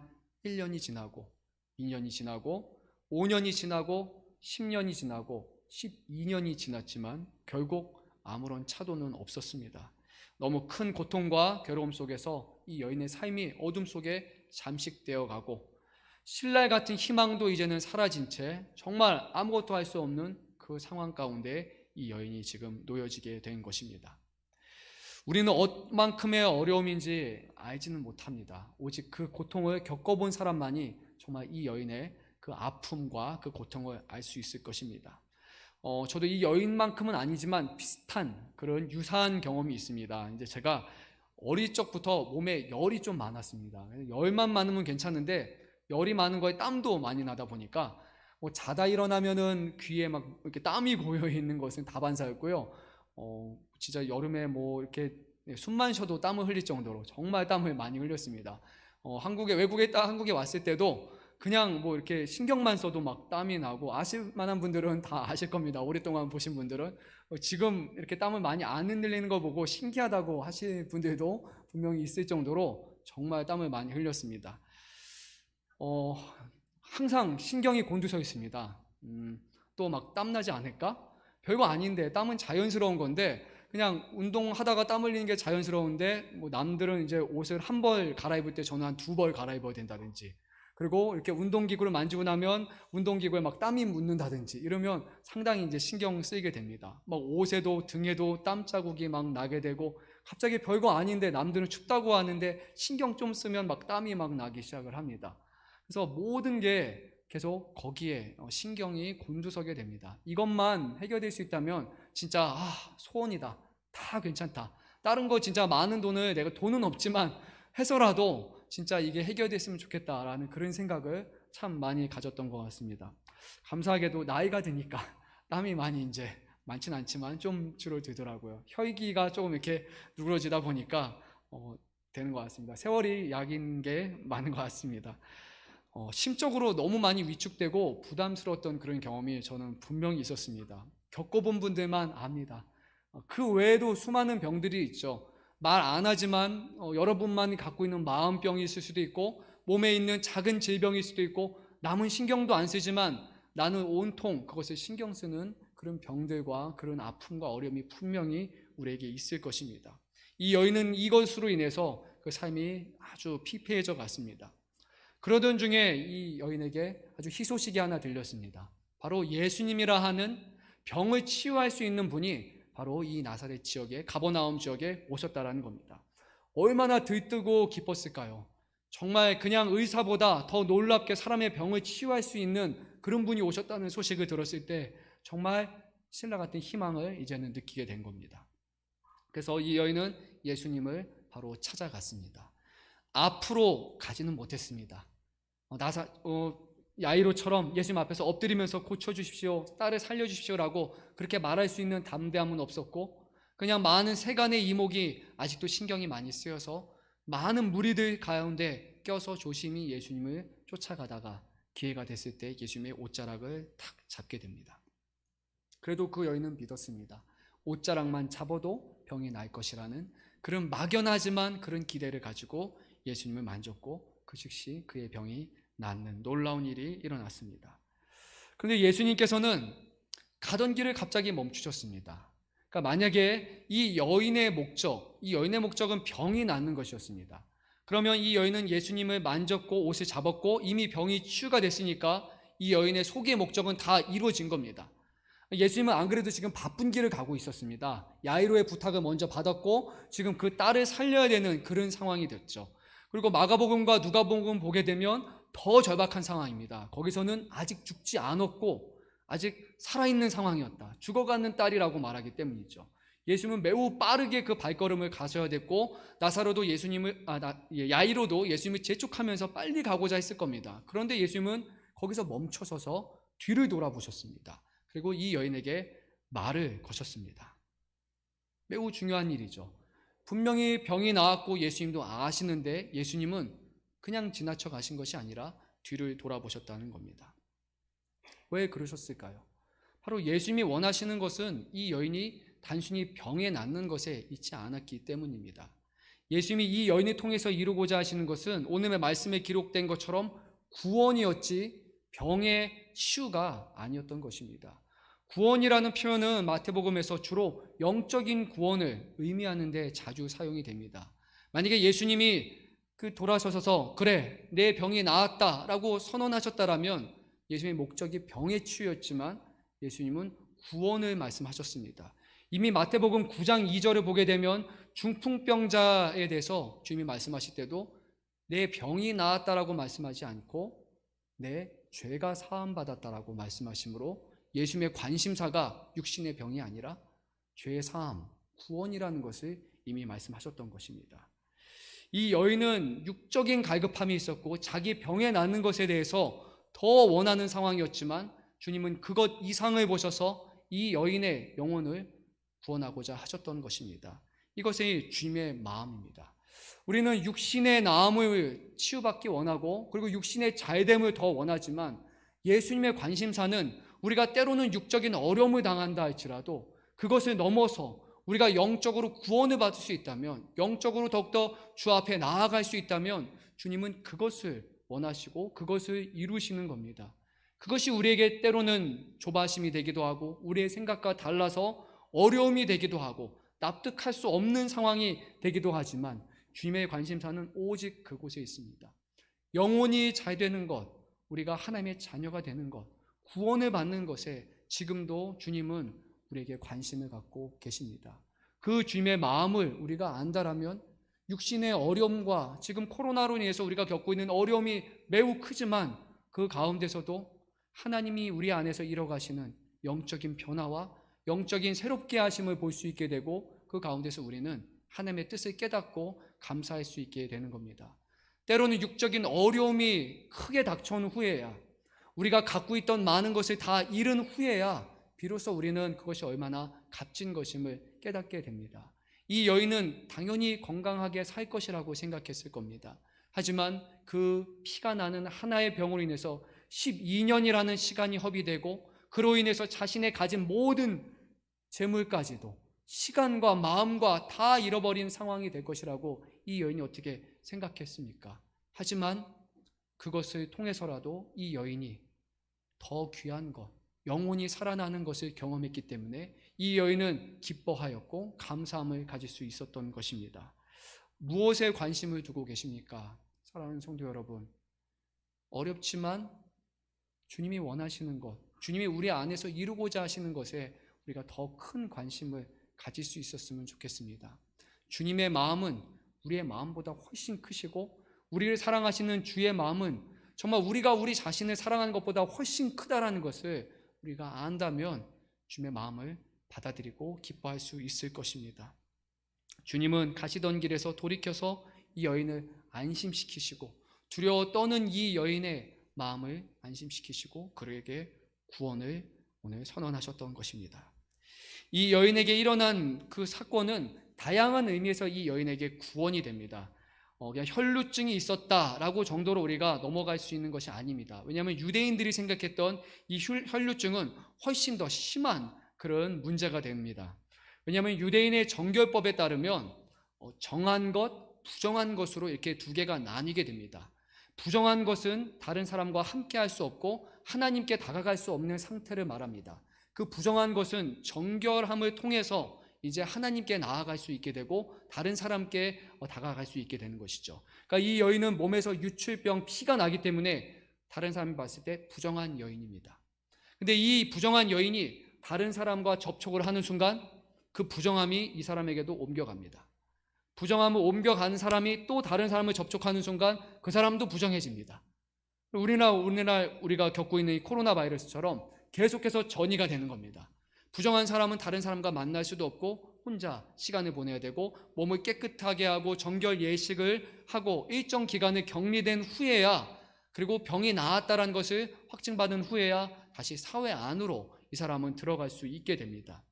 1년이 지나고 2년이 지나고 5년이 지나고 10년이 지나고 12년이 지났지만 결국 아무런 차도는 없었습니다. 너무 큰 고통과 괴로움 속에서 이 여인의 삶이 어둠 속에 잠식되어 가고 신랄 같은 희망도 이제는 사라진 채 정말 아무것도 할 수 없는 그 상황 가운데 이 여인이 지금 놓여지게 된 것입니다. 우리는 얼만큼의 어려움인지 알지는 못합니다. 오직 그 고통을 겪어본 사람만이 정말 이 여인의 그 아픔과 그 고통을 알 수 있을 것입니다. 저도 이 여인만큼은 아니지만 비슷한 그런 유사한 경험이 있습니다. 이제 제가 어릴 적부터 몸에 열이 좀 많았습니다. 열만 많으면 괜찮은데 열이 많은 거에 땀도 많이 나다 보니까 자다 일어나면은 귀에 막 이렇게 땀이 고여 있는 것은 다반사였고요. 진짜 여름에 이렇게 숨만 쉬어도 땀을 흘릴 정도로 정말 땀을 많이 흘렸습니다. 한국에 왔을 때도 그냥 이렇게 신경만 써도 막 땀이 나고, 아실 만한 분들은 다 아실 겁니다. 오랫동안 보신 분들은 지금 이렇게 땀을 많이 안 흘리는 거 보고 신기하다고 하실 분들도 분명히 있을 정도로 정말 땀을 많이 흘렸습니다. 항상 신경이 곤두서 있습니다. 또 막 땀나지 않을까? 별거 아닌데, 땀은 자연스러운 건데 그냥 운동하다가 땀 흘리는 게 자연스러운데 남들은 이제 옷을 한 벌 갈아입을 때 저는 한 2벌 갈아입어야 된다든지, 그리고 이렇게 운동기구를 만지고 나면 운동기구에 막 땀이 묻는다든지 이러면 상당히 이제 신경 쓰이게 됩니다. 막 옷에도 등에도 땀 자국이 막 나게 되고, 갑자기 별거 아닌데 남들은 춥다고 하는데 신경 좀 쓰면 막 땀이 막 나기 시작을 합니다. 그래서 모든 게 계속 거기에 신경이 곤두서게 됩니다. 이것만 해결될 수 있다면 진짜 소원이다, 다 괜찮다, 다른 거 진짜 많은 돈을, 내가 돈은 없지만 해서라도 진짜 이게 해결됐으면 좋겠다라는 그런 생각을 참 많이 가졌던 것 같습니다. 감사하게도 나이가 드니까 땀이 많이 이제 많지는 않지만 좀 줄어들더라고요. 혈기가 조금 이렇게 누그러지다 보니까 되는 것 같습니다. 세월이 약인 게 많은 것 같습니다. 심적으로 너무 많이 위축되고 부담스러웠던 그런 경험이 저는 분명히 있었습니다. 겪어본 분들만 압니다. 그 외에도 수많은 병들이 있죠. 말 안 하지만 여러분만 갖고 있는 마음병이 있을 수도 있고, 몸에 있는 작은 질병일 수도 있고, 남은 신경도 안 쓰지만 나는 온통 그것을 신경 쓰는 그런 병들과 그런 아픔과 어려움이 분명히 우리에게 있을 것입니다. 이 여인은 이것으로 인해서 그 삶이 아주 피폐해져 갔습니다. 그러던 중에 이 여인에게 아주 희소식이 하나 들렸습니다. 바로 예수님이라 하는 병을 치유할 수 있는 분이 바로 이 나사렛 지역에, 가버나움 지역에 오셨다라는 겁니다. 얼마나 들뜨고 기뻤을까요? 정말 그냥 의사보다 더 놀랍게 사람의 병을 치유할 수 있는 그런 분이 오셨다는 소식을 들었을 때 정말 신라 같은 희망을 이제는 느끼게 된 겁니다. 그래서 이 여인은 예수님을 바로 찾아갔습니다. 앞으로 가지는 못했습니다. 야이로처럼 예수님 앞에서 엎드리면서 고쳐주십시오, 딸을 살려주십시오라고 그렇게 말할 수 있는 담대함은 없었고, 그냥 많은 세간의 이목이 아직도 신경이 많이 쓰여서 많은 무리들 가운데 껴서 조심히 예수님을 쫓아가다가 기회가 됐을 때 예수님의 옷자락을 탁 잡게 됩니다. 그래도 그 여인은 믿었습니다. 옷자락만 잡아도 병이 날 것이라는 그런 막연하지만 그런 기대를 가지고 예수님을 만졌고 그 즉시 그의 병이 낫는 놀라운 일이 일어났습니다. 그런데 예수님께서는 가던 길을 갑자기 멈추셨습니다. 그러니까 만약에 이 여인의 목적은 병이 낫는 것이었습니다. 그러면 이 여인은 예수님을 만졌고 옷을 잡았고 이미 병이 치유가 됐으니까 이 여인의 소기의 목적은 다 이루어진 겁니다. 예수님은 안 그래도 지금 바쁜 길을 가고 있었습니다. 야이로의 부탁을 먼저 받았고 지금 그 딸을 살려야 되는 그런 상황이 됐죠. 그리고 마가복음과 누가복음 보게 되면 더 절박한 상황입니다. 거기서는 아직 죽지 않았고 아직 살아있는 상황이었다. 죽어가는 딸이라고 말하기 때문이죠. 예수님은 매우 빠르게 그 발걸음을 가셔야 됐고 야이로도 예수님을 재촉하면서 빨리 가고자 했을 겁니다. 그런데 예수님은 거기서 멈춰서서 뒤를 돌아보셨습니다. 그리고 이 여인에게 말을 거셨습니다. 매우 중요한 일이죠. 분명히 병이 나았고 예수님도 아시는데 예수님은 그냥 지나쳐 가신 것이 아니라 뒤를 돌아보셨다는 겁니다. 왜 그러셨을까요? 바로 예수님이 원하시는 것은 이 여인이 단순히 병에 낫는 것에 있지 않았기 때문입니다. 예수님이 이 여인을 통해서 이루고자 하시는 것은 오늘의 말씀에 기록된 것처럼 구원이었지 병의 치유가 아니었던 것입니다. 구원이라는 표현은 마태복음에서 주로 영적인 구원을 의미하는 데 자주 사용이 됩니다. 만약에 예수님이 돌아서셔서 그래 내 병이 나았다라고 선언하셨다라면 예수님의 목적이 병의 치유였지만 예수님은 구원을 말씀하셨습니다. 이미 마태복음 9장 2절을 보게 되면 중풍병자에 대해서 주님이 말씀하실 때도 내 병이 나았다라고 말씀하지 않고 내 죄가 사함받았다라고 말씀하시므로 예수님의 관심사가 육신의 병이 아니라 죄의 사함, 구원이라는 것을 이미 말씀하셨던 것입니다. 이 여인은 육적인 갈급함이 있었고 자기 병에 낫는 것에 대해서 더 원하는 상황이었지만 주님은 그것 이상을 보셔서 이 여인의 영혼을 구원하고자 하셨던 것입니다. 이것이 주님의 마음입니다. 우리는 육신의 나음을 치유받기 원하고 그리고 육신의 잘됨을 더 원하지만 예수님의 관심사는 우리가 때로는 육적인 어려움을 당한다 할지라도 그것을 넘어서 우리가 영적으로 구원을 받을 수 있다면, 영적으로 더욱더 주 앞에 나아갈 수 있다면 주님은 그것을 원하시고 그것을 이루시는 겁니다. 그것이 우리에게 때로는 조바심이 되기도 하고 우리의 생각과 달라서 어려움이 되기도 하고 납득할 수 없는 상황이 되기도 하지만 주님의 관심사는 오직 그곳에 있습니다. 영혼이 잘 되는 것, 우리가 하나님의 자녀가 되는 것, 구원을 받는 것에 지금도 주님은 우리에게 관심을 갖고 계십니다. 그 주님의 마음을 우리가 안다라면 육신의 어려움과 지금 코로나로 인해서 우리가 겪고 있는 어려움이 매우 크지만 그 가운데서도 하나님이 우리 안에서 이뤄가시는 영적인 변화와 영적인 새롭게 하심을 볼 수 있게 되고 그 가운데서 우리는 하나님의 뜻을 깨닫고 감사할 수 있게 되는 겁니다. 때로는 육적인 어려움이 크게 닥쳐온 후에야 우리가 갖고 있던 많은 것을 다 잃은 후에야 비로소 우리는 그것이 얼마나 값진 것임을 깨닫게 됩니다. 이 여인은 당연히 건강하게 살 것이라고 생각했을 겁니다. 하지만 그 피가 나는 하나의 병으로 인해서 12년이라는 시간이 허비되고 그로 인해서 자신의 가진 모든 재물까지도 시간과 마음과 다 잃어버린 상황이 될 것이라고 이 여인이 어떻게 생각했습니까? 하지만 그것을 통해서라도 이 여인이 더 귀한 것, 영혼이 살아나는 것을 경험했기 때문에 이 여인은 기뻐하였고 감사함을 가질 수 있었던 것입니다. 무엇에 관심을 두고 계십니까? 사랑하는 성도 여러분, 어렵지만 주님이 원하시는 것, 주님이 우리 안에서 이루고자 하시는 것에 우리가 더 큰 관심을 가질 수 있었으면 좋겠습니다. 주님의 마음은 우리의 마음보다 훨씬 크시고 우리를 사랑하시는 주의 마음은 정말 우리가 우리 자신을 사랑하는 것보다 훨씬 크다라는 것을 우리가 안다면 주님의 마음을 받아들이고 기뻐할 수 있을 것입니다. 주님은 가시던 길에서 돌이켜서 이 여인을 안심시키시고 두려워 떠는 이 여인의 마음을 안심시키시고 그에게 구원을 오늘 선언하셨던 것입니다. 이 여인에게 일어난 그 사건은 다양한 의미에서 이 여인에게 구원이 됩니다. 그냥 혈루증이 있었다라고 정도로 우리가 넘어갈 수 있는 것이 아닙니다. 왜냐하면 유대인들이 생각했던 이 혈루증은 훨씬 더 심한 그런 문제가 됩니다. 왜냐하면 유대인의 정결법에 따르면 정한 것, 부정한 것으로 이렇게 두 개가 나뉘게 됩니다. 부정한 것은 다른 사람과 함께 할 수 없고 하나님께 다가갈 수 없는 상태를 말합니다. 그 부정한 것은 정결함을 통해서 이제 하나님께 나아갈 수 있게 되고 다른 사람께 다가갈 수 있게 되는 것이죠. 그러니까 이 여인은 몸에서 유출병 피가 나기 때문에 다른 사람이 봤을 때 부정한 여인입니다. 근데 이 부정한 여인이 다른 사람과 접촉을 하는 순간 그 부정함이 이 사람에게도 옮겨갑니다. 부정함을 옮겨가는 사람이 또 다른 사람을 접촉하는 순간 그 사람도 부정해집니다. 오늘날 우리가 겪고 있는 이 코로나 바이러스처럼 계속해서 전이가 되는 겁니다. 부정한 사람은 다른 사람과 만날 수도 없고 혼자 시간을 보내야 되고 몸을 깨끗하게 하고 정결 예식을 하고 일정 기간을 격리된 후에야, 그리고 병이 나았다는 것을 확증받은 후에야 다시 사회 안으로 이 사람은 들어갈 수 있게 됩니다.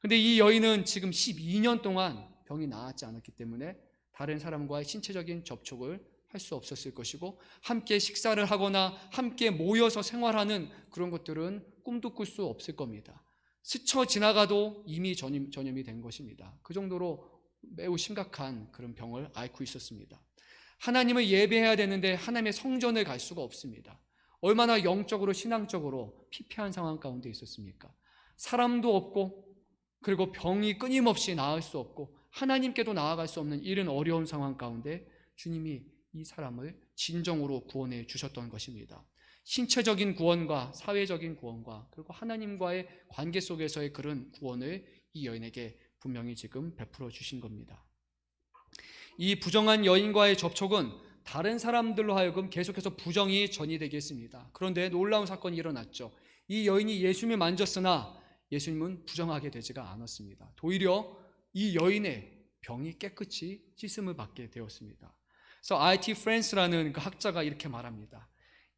근데 이 여인은 지금 12년 동안 병이 나았지 않았기 때문에 다른 사람과의 신체적인 접촉을 할 수 없었을 것이고 함께 식사를 하거나 함께 모여서 생활하는 그런 것들은 꿈도 꿀 수 없을 겁니다. 스쳐 지나가도 이미 전염이 된 것입니다. 그 정도로 매우 심각한 그런 병을 앓고 있었습니다. 하나님을 예배해야 되는데 하나님의 성전을 갈 수가 없습니다. 얼마나 영적으로 신앙적으로 피폐한 상황 가운데 있었습니까? 사람도 없고 그리고 병이 끊임없이 나을 수 없고 하나님께도 나아갈 수 없는 이런 어려운 상황 가운데 주님이 이 사람을 진정으로 구원해 주셨던 것입니다. 신체적인 구원과 사회적인 구원과 그리고 하나님과의 관계 속에서의 그런 구원을 이 여인에게 분명히 지금 베풀어 주신 겁니다. 이 부정한 여인과의 접촉은 다른 사람들로 하여금 계속해서 부정이 전이되게 했습니다. 그런데 놀라운 사건이 일어났죠. 이 여인이 예수님을 만졌으나 예수님은 부정하게 되지가 않았습니다. 도리어 이 여인의 병이 깨끗이 씻음을 받게 되었습니다. 그래서 R.T. 프랜스라는 그 학자가 이렇게 말합니다.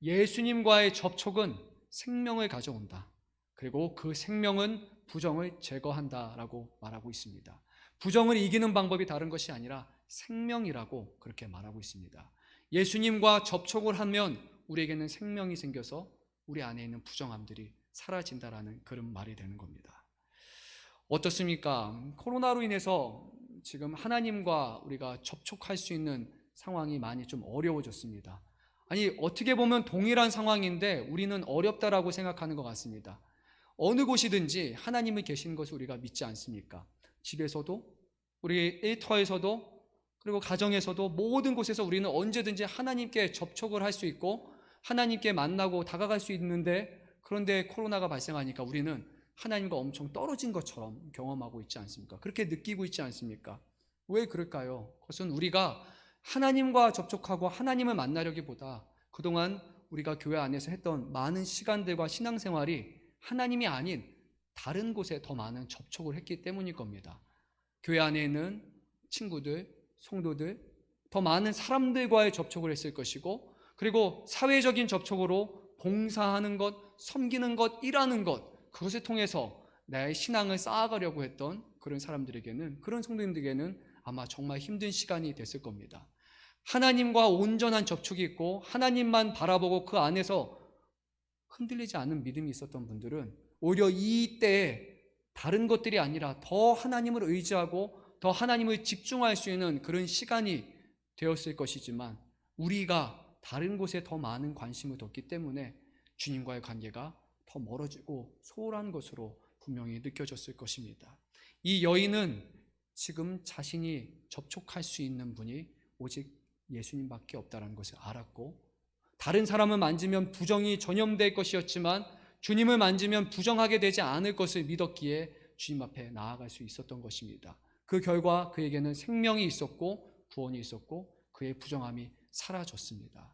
예수님과의 접촉은 생명을 가져온다. 그리고 그 생명은 부정을 제거한다라고 말하고 있습니다. 부정을 이기는 방법이 다른 것이 아니라 생명이라고 그렇게 말하고 있습니다. 예수님과 접촉을 하면 우리에게는 생명이 생겨서 우리 안에 있는 부정함들이 사라진다라는 그런 말이 되는 겁니다. 어떻습니까? 코로나로 인해서 지금 하나님과 우리가 접촉할 수 있는 상황이 많이 좀 어려워졌습니다. 아니, 어떻게 보면 동일한 상황인데 우리는 어렵다라고 생각하는 것 같습니다. 어느 곳이든지 하나님이 계신 것을 우리가 믿지 않습니까? 집에서도, 우리 일터에서도, 그리고 가정에서도 모든 곳에서 우리는 언제든지 하나님께 접촉을 할 수 있고 하나님께 만나고 다가갈 수 있는데, 그런데 코로나가 발생하니까 우리는 하나님과 엄청 떨어진 것처럼 경험하고 있지 않습니까? 그렇게 느끼고 있지 않습니까? 왜 그럴까요? 그것은 우리가 하나님과 접촉하고 하나님을 만나려기보다 그동안 우리가 교회 안에서 했던 많은 시간들과 신앙생활이 하나님이 아닌 다른 곳에 더 많은 접촉을 했기 때문일 겁니다. 교회 안에 있는 친구들, 성도들, 더 많은 사람들과의 접촉을 했을 것이고, 그리고 사회적인 접촉으로 봉사하는 것, 섬기는 것, 일하는 것, 그것을 통해서 나의 신앙을 쌓아가려고 했던 그런 사람들에게는, 그런 성도님들에게는 아마 정말 힘든 시간이 됐을 겁니다. 하나님과 온전한 접촉이 있고 하나님만 바라보고 그 안에서 흔들리지 않는 믿음이 있었던 분들은 오히려 이때에 다른 것들이 아니라 더 하나님을 의지하고 더 하나님을 집중할 수 있는 그런 시간이 되었을 것이지만, 우리가 다른 곳에 더 많은 관심을 뒀기 때문에 주님과의 관계가 더 멀어지고 소홀한 것으로 분명히 느껴졌을 것입니다. 이 여인은 지금 자신이 접촉할 수 있는 분이 오직 예수님밖에 없다는 것을 알았고, 다른 사람을 만지면 부정이 전염될 것이었지만 주님을 만지면 부정하게 되지 않을 것을 믿었기에 주님 앞에 나아갈 수 있었던 것입니다. 그 결과 그에게는 생명이 있었고 구원이 있었고 그의 부정함이 사라졌습니다.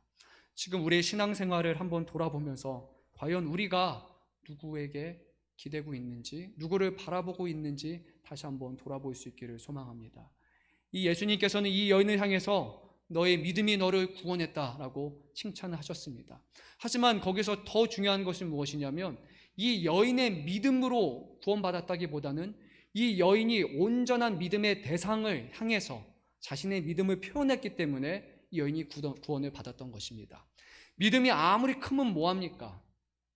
지금 우리의 신앙생활을 한번 돌아보면서 과연 우리가 누구에게 기대고 있는지, 누구를 바라보고 있는지 다시 한번 돌아볼 수 있기를 소망합니다. 이 예수님께서는 이 여인을 향해서 너의 믿음이 너를 구원했다라고 칭찬을 하셨습니다. 하지만 거기서 더 중요한 것은 무엇이냐면 이 여인의 믿음으로 구원받았다기보다는 이 여인이 온전한 믿음의 대상을 향해서 자신의 믿음을 표현했기 때문에 이 여인이 구원을 받았던 것입니다. 믿음이 아무리 크면 뭐합니까?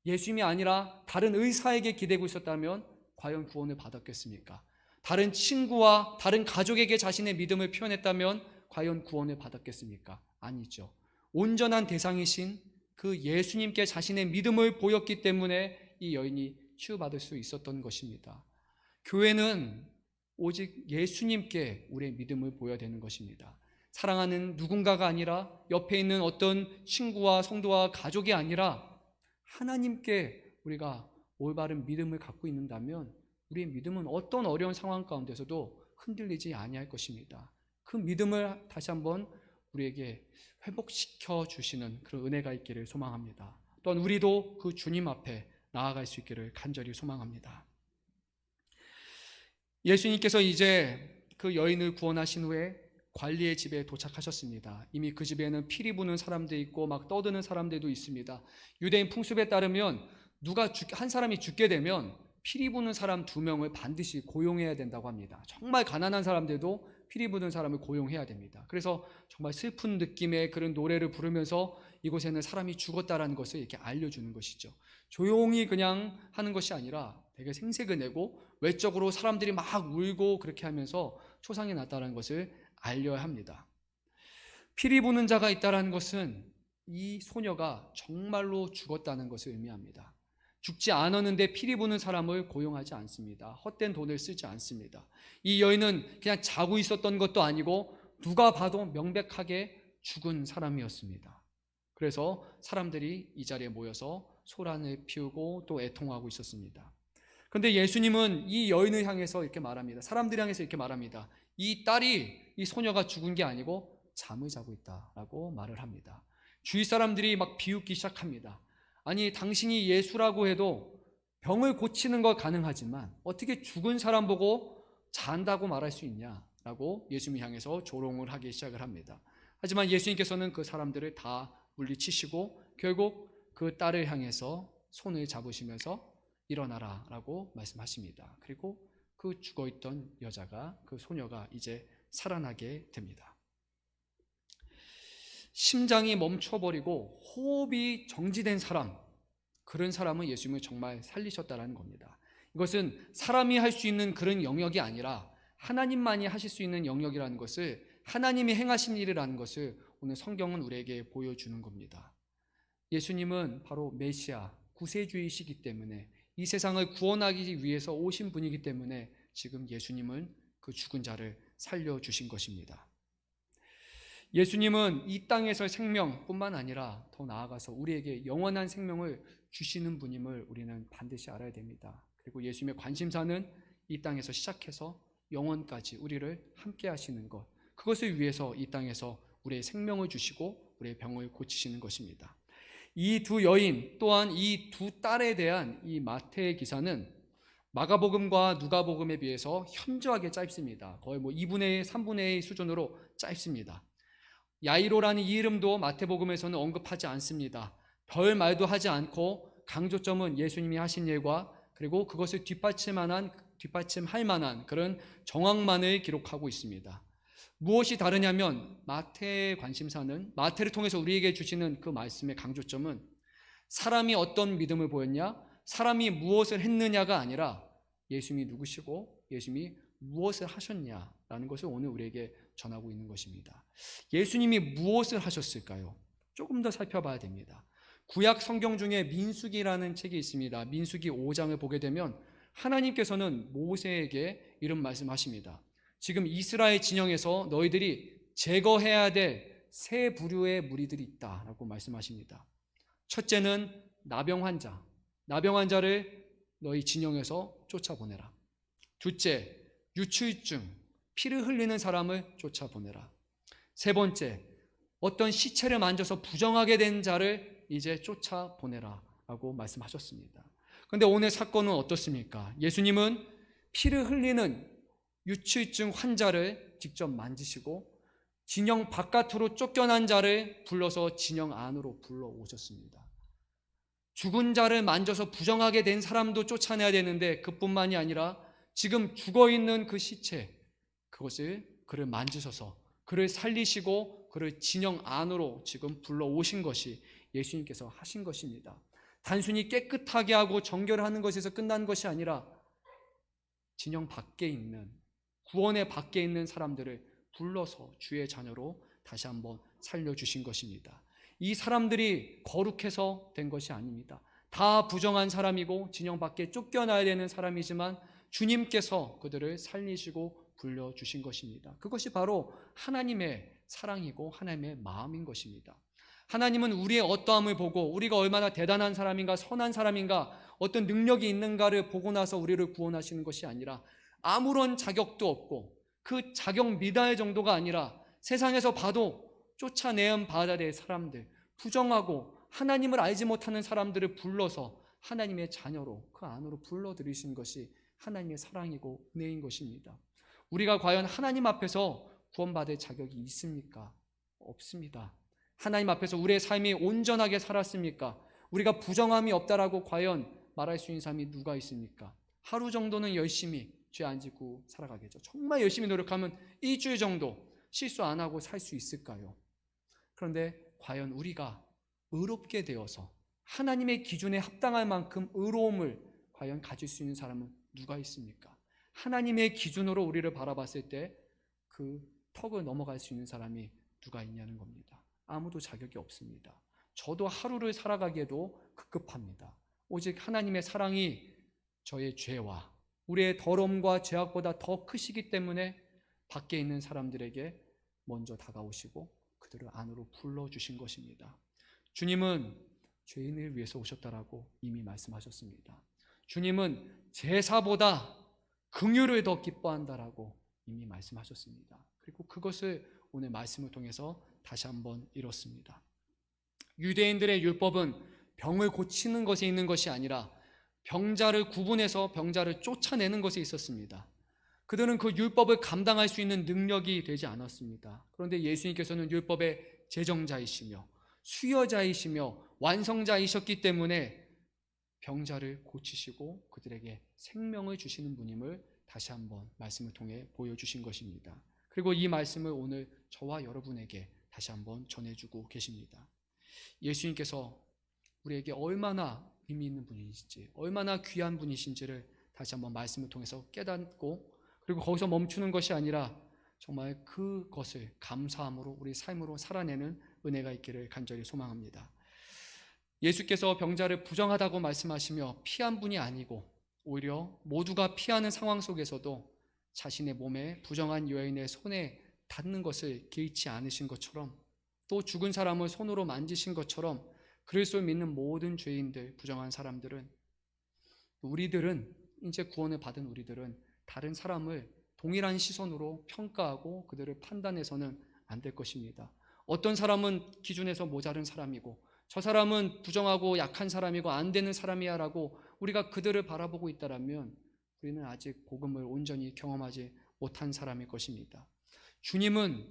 예수님이 아니라 다른 의사에게 기대고 있었다면 과연 구원을 받았겠습니까? 다른 친구와 다른 가족에게 자신의 믿음을 표현했다면 과연 구원을 받았겠습니까? 아니죠. 온전한 대상이신 그 예수님께 자신의 믿음을 보였기 때문에 이 여인이 치유받을 수 있었던 것입니다. 교회는 오직 예수님께 우리의 믿음을 보여야 되는 것입니다. 사랑하는 누군가가 아니라 옆에 있는 어떤 친구와 성도와 가족이 아니라 하나님께 우리가 올바른 믿음을 갖고 있는다면 우리의 믿음은 어떤 어려운 상황 가운데서도 흔들리지 아니할 것입니다. 그 믿음을 다시 한번 우리에게 회복시켜 주시는 그런 은혜가 있기를 소망합니다. 또한 우리도 그 주님 앞에 나아갈 수 있기를 간절히 소망합니다. 예수님께서 이제 그 여인을 구원하신 후에 관리의 집에 도착하셨습니다. 이미 그 집에는 피리 부는 사람도 있고 막 떠드는 사람들도 있습니다. 유대인 풍습에 따르면 한 사람이 죽게 되면 피리 부는 사람 2명을 반드시 고용해야 된다고 합니다. 정말 가난한 사람들도 피리 부는 사람을 고용해야 됩니다. 그래서 정말 슬픈 느낌의 그런 노래를 부르면서 이곳에는 사람이 죽었다라는 것을 이렇게 알려주는 것이죠. 조용히 그냥 하는 것이 아니라 되게 생색을 내고 외적으로 사람들이 막 울고 그렇게 하면서 초상이 났다는 것을 알려야 합니다. 피리 부는 자가 있다는 것은 이 소녀가 정말로 죽었다는 것을 의미합니다. 죽지 않았는데 피리 부는 사람을 고용하지 않습니다. 헛된 돈을 쓰지 않습니다. 이 여인은 그냥 자고 있었던 것도 아니고 누가 봐도 명백하게 죽은 사람이었습니다. 그래서 사람들이 이 자리에 모여서 소란을 피우고 또 애통하고 있었습니다. 그런데 예수님은 이 여인을 향해서 이렇게 말합니다. 사람들을 향해서 이렇게 말합니다. 이 딸이, 이 소녀가 죽은 게 아니고 잠을 자고 있다라고 말을 합니다. 주위 사람들이 막 비웃기 시작합니다. 아니, 당신이 예수라고 해도 병을 고치는 건 가능하지만 어떻게 죽은 사람 보고 잔다고 말할 수 있냐라고 예수님 향해서 조롱을 하기 시작을 합니다. 하지만 예수님께서는 그 사람들을 다 물리치시고 결국 그 딸을 향해서 손을 잡으시면서 일어나라 라고 말씀하십니다. 그리고 그 죽어있던 여자가, 그 소녀가 이제 살아나게 됩니다. 심장이 멈춰버리고 호흡이 정지된 사람, 그런 사람은 예수님을 정말 살리셨다는 겁니다. 이것은 사람이 할 수 있는 그런 영역이 아니라 하나님만이 하실 수 있는 영역이라는 것을, 하나님이 행하신 일이라는 것을 오늘 성경은 우리에게 보여주는 겁니다. 예수님은 바로 메시아, 구세주이시기 때문에, 이 세상을 구원하기 위해서 오신 분이기 때문에 지금 예수님은 그 죽은 자를 살려주신 것입니다. 예수님은 이 땅에서의 생명뿐만 아니라 더 나아가서 우리에게 영원한 생명을 주시는 분임을 우리는 반드시 알아야 됩니다. 그리고 예수님의 관심사는 이 땅에서 시작해서 영원까지 우리를 함께 하시는 것, 그것을 위해서 이 땅에서 우리의 생명을 주시고 우리의 병을 고치시는 것입니다. 이 두 여인 또한 이 두 딸에 대한 이 마태의 기사는 마가복음과 누가복음에 비해서 현저하게 짧습니다. 거의 2분의 1, 3분의 1 수준으로 짧습니다. 야이로라는 이 이름도 마태복음에서는 언급하지 않습니다. 별 말도 하지 않고 강조점은 예수님이 하신 일과 그리고 그것을 뒷받침할 만한 그런 정황만을 기록하고 있습니다. 무엇이 다르냐면 마태의 관심사는, 마태를 통해서 우리에게 주시는 그 말씀의 강조점은 사람이 어떤 믿음을 보였냐, 사람이 무엇을 했느냐가 아니라 예수님이 누구시고 예수님이 무엇을 하셨냐라는 것을 오늘 우리에게 전하고 있는 것입니다. 예수님이 무엇을 하셨을까요? 조금 더 살펴봐야 됩니다. 구약 성경 중에 민수기라는 책이 있습니다. 민수기 5장을 보게 되면 하나님께서는 모세에게 이런 말씀하십니다. 지금 이스라엘 진영에서 너희들이 제거해야 될 세 부류의 무리들이 있다라고 말씀하십니다. 첫째는 나병 환자를 너희 진영에서 쫓아보내라. 둘째, 유출증, 피를 흘리는 사람을 쫓아보내라. 세 번째, 어떤 시체를 만져서 부정하게 된 자를 이제 쫓아보내라 라고 말씀하셨습니다. 그런데 오늘 사건은 어떻습니까? 예수님은 피를 흘리는 유출증 환자를 직접 만지시고 진영 바깥으로 쫓겨난 자를 불러서 진영 안으로 불러오셨습니다. 죽은 자를 만져서 부정하게 된 사람도 쫓아내야 되는데 그뿐만이 아니라 지금 죽어있는 그 시체, 그를 만지셔서 그를 살리시고 그를 진영 안으로 지금 불러오신 것이 예수님께서 하신 것입니다. 단순히 깨끗하게 하고 정결하는 것에서 끝난 것이 아니라 진영 밖에 있는, 구원의 밖에 있는 사람들을 불러서 주의 자녀로 다시 한번 살려주신 것입니다. 이 사람들이 거룩해서 된 것이 아닙니다. 다 부정한 사람이고 진영 밖에 쫓겨나야 되는 사람이지만 주님께서 그들을 살리시고 불려주신 것입니다. 그것이 바로 하나님의 사랑이고 하나님의 마음인 것입니다. 하나님은 우리의 어떠함을 보고 우리가 얼마나 대단한 사람인가, 선한 사람인가, 어떤 능력이 있는가를 보고 나서 우리를 구원하시는 것이 아니라 아무런 자격도 없고 그 자격 미달 정도가 아니라 세상에서 봐도 쫓아내음 받아야 될 사람들, 부정하고 하나님을 알지 못하는 사람들을 불러서 하나님의 자녀로 그 안으로 불러들이신 것이 하나님의 사랑이고 은혜인 것입니다. 우리가 과연 하나님 앞에서 구원받을 자격이 있습니까? 없습니다. 하나님 앞에서 우리의 삶이 온전하게 살았습니까? 우리가 부정함이 없다라고 과연 말할 수 있는 사람이 누가 있습니까? 하루 정도는 열심히 죄 안 짓고 살아가겠죠. 정말 열심히 노력하면 일주일 정도 실수 안 하고 살 수 있을까요? 그런데 과연 우리가 의롭게 되어서 하나님의 기준에 합당할 만큼 의로움을 과연 가질 수 있는 사람은 누가 있습니까? 하나님의 기준으로 우리를 바라봤을 때 그 턱을 넘어갈 수 있는 사람이 누가 있냐는 겁니다. 아무도 자격이 없습니다. 저도 하루를 살아가기에도 급급합니다. 오직 하나님의 사랑이 저의 죄와 우리의 더러움과 죄악보다 더 크시기 때문에 밖에 있는 사람들에게 먼저 다가오시고 그들을 안으로 불러주신 것입니다. 주님은 죄인을 위해서 오셨다라고 이미 말씀하셨습니다. 주님은 제사보다 긍휼을 더 기뻐한다라고 이미 말씀하셨습니다. 그리고 그것을 오늘 말씀을 통해서 다시 한번 이뤘습니다. 유대인들의 율법은 병을 고치는 것에 있는 것이 아니라 병자를 구분해서 병자를 쫓아내는 것에 있었습니다. 그들은 그 율법을 감당할 수 있는 능력이 되지 않았습니다. 그런데 예수님께서는 율법의 제정자이시며 수여자이시며 완성자이셨기 때문에 병자를 고치시고 그들에게 생명을 주시는 분임을 다시 한번 말씀을 통해 보여주신 것입니다. 그리고 이 말씀을 오늘 저와 여러분에게 다시 한번 전해주고 계십니다. 예수님께서 우리에게 얼마나 의미 있는 분이신지, 얼마나 귀한 분이신지를 다시 한번 말씀을 통해서 깨닫고, 그리고 거기서 멈추는 것이 아니라 정말 그것을 감사함으로 우리 삶으로 살아내는 은혜가 있기를 간절히 소망합니다. 예수께서 병자를 부정하다고 말씀하시며 피한 분이 아니고 오히려 모두가 피하는 상황 속에서도 자신의 몸에 부정한 여인의 손에 닿는 것을 개의치 않으신 것처럼, 또 죽은 사람을 손으로 만지신 것처럼 그리스도를 믿는 모든 죄인들, 부정한 사람들은, 우리들은, 이제 구원을 받은 우리들은 다른 사람을 동일한 시선으로 평가하고 그들을 판단해서는 안 될 것입니다. 어떤 사람은 기준에서 모자른 사람이고 저 사람은 부정하고 약한 사람이고 안 되는 사람이야 라고 우리가 그들을 바라보고 있다면 우리는 아직 복음을 온전히 경험하지 못한 사람일 것입니다. 주님은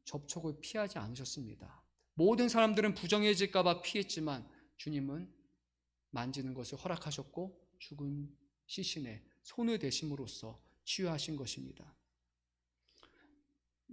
접촉을 피하지 않으셨습니다. 모든 사람들은 부정해질까 봐 피했지만 주님은 만지는 것을 허락하셨고 죽은 시신에 손을 대심으로써 치유하신 것입니다.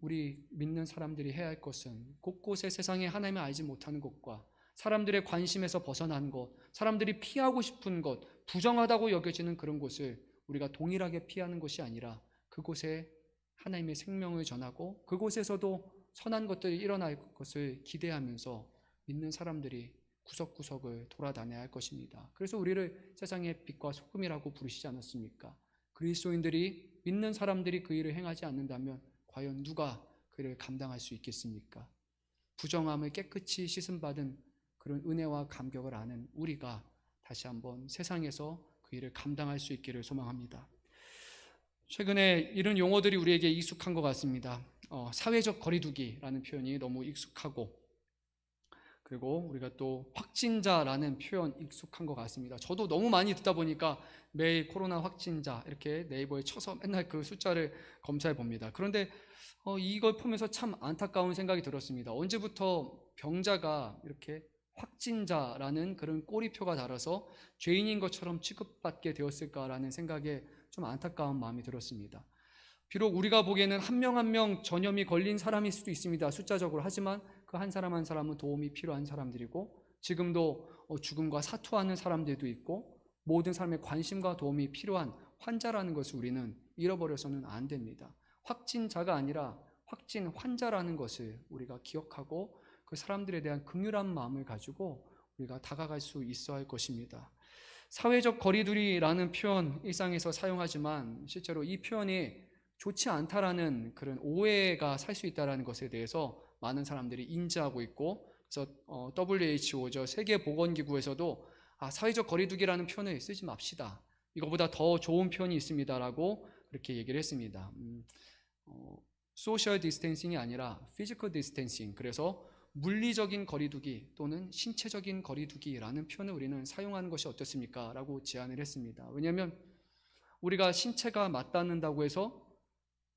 우리 믿는 사람들이 해야 할 것은 곳곳에 세상에 하나님을 알지 못하는 것과 사람들의 관심에서 벗어난 것, 사람들이 피하고 싶은 것, 부정하다고 여겨지는 그런 곳을 우리가 동일하게 피하는 것이 아니라 그곳에 하나님의 생명을 전하고 그곳에서도 선한 것들이 일어날 것을 기대하면서 믿는 사람들이 구석구석을 돌아다녀야 할 것입니다. 그래서 우리를 세상의 빛과 소금이라고 부르시지 않았습니까? 그리스도인들이, 믿는 사람들이 그 일을 행하지 않는다면 과연 누가 그 일을 감당할 수 있겠습니까? 부정함을 깨끗이 씻음받은 그런 은혜와 감격을 아는 우리가 다시 한번 세상에서 그 일을 감당할 수 있기를 소망합니다. 최근에 이런 용어들이 우리에게 익숙한 것 같습니다. 사회적 거리두기라는 표현이 너무 익숙하고, 그리고 우리가 또 확진자라는 표현 익숙한 것 같습니다. 저도 너무 많이 듣다 보니까 매일 코로나 확진자 이렇게 네이버에 쳐서 맨날 그 숫자를 검사해 봅니다. 그런데 이걸 보면서 참 안타까운 생각이 들었습니다. 언제부터 병자가 이렇게 확진자라는 그런 꼬리표가 달아서 죄인인 것처럼 취급받게 되었을까라는 생각에 좀 안타까운 마음이 들었습니다. 비록 우리가 보기에는 한 명 한 명 전염이 걸린 사람일 수도 있습니다. 숫자적으로. 하지만 그 한 사람 한 사람은 도움이 필요한 사람들이고, 지금도 죽음과 사투하는 사람들도 있고, 모든 사람의 관심과 도움이 필요한 환자라는 것을 우리는 잃어버려서는 안 됩니다. 확진자가 아니라 확진 환자라는 것을 우리가 기억하고 그 사람들에 대한 긍휼한 마음을 가지고 우리가 다가갈 수 있어야 할 것입니다. 사회적 거리두기라는 표현 일상에서 사용하지만 실제로 이 표현이 좋지 않다라는 그런 오해가 살 수 있다는 것에 대해서 많은 사람들이 인지하고 있고, 그래서 WHO죠, 세계보건기구에서도 사회적 거리두기라는 표현을 쓰지 맙시다, 이거보다 더 좋은 표현이 있습니다라고 그렇게 얘기를 했습니다. 소셜 디스텐싱이 아니라 피지컬 디스텐싱, 그래서 물리적인 거리두기 또는 신체적인 거리두기라는 표현을 우리는 사용하는 것이 어떻습니까? 라고 제안을 했습니다. 왜냐하면 우리가 신체가 맞닿는다고 해서,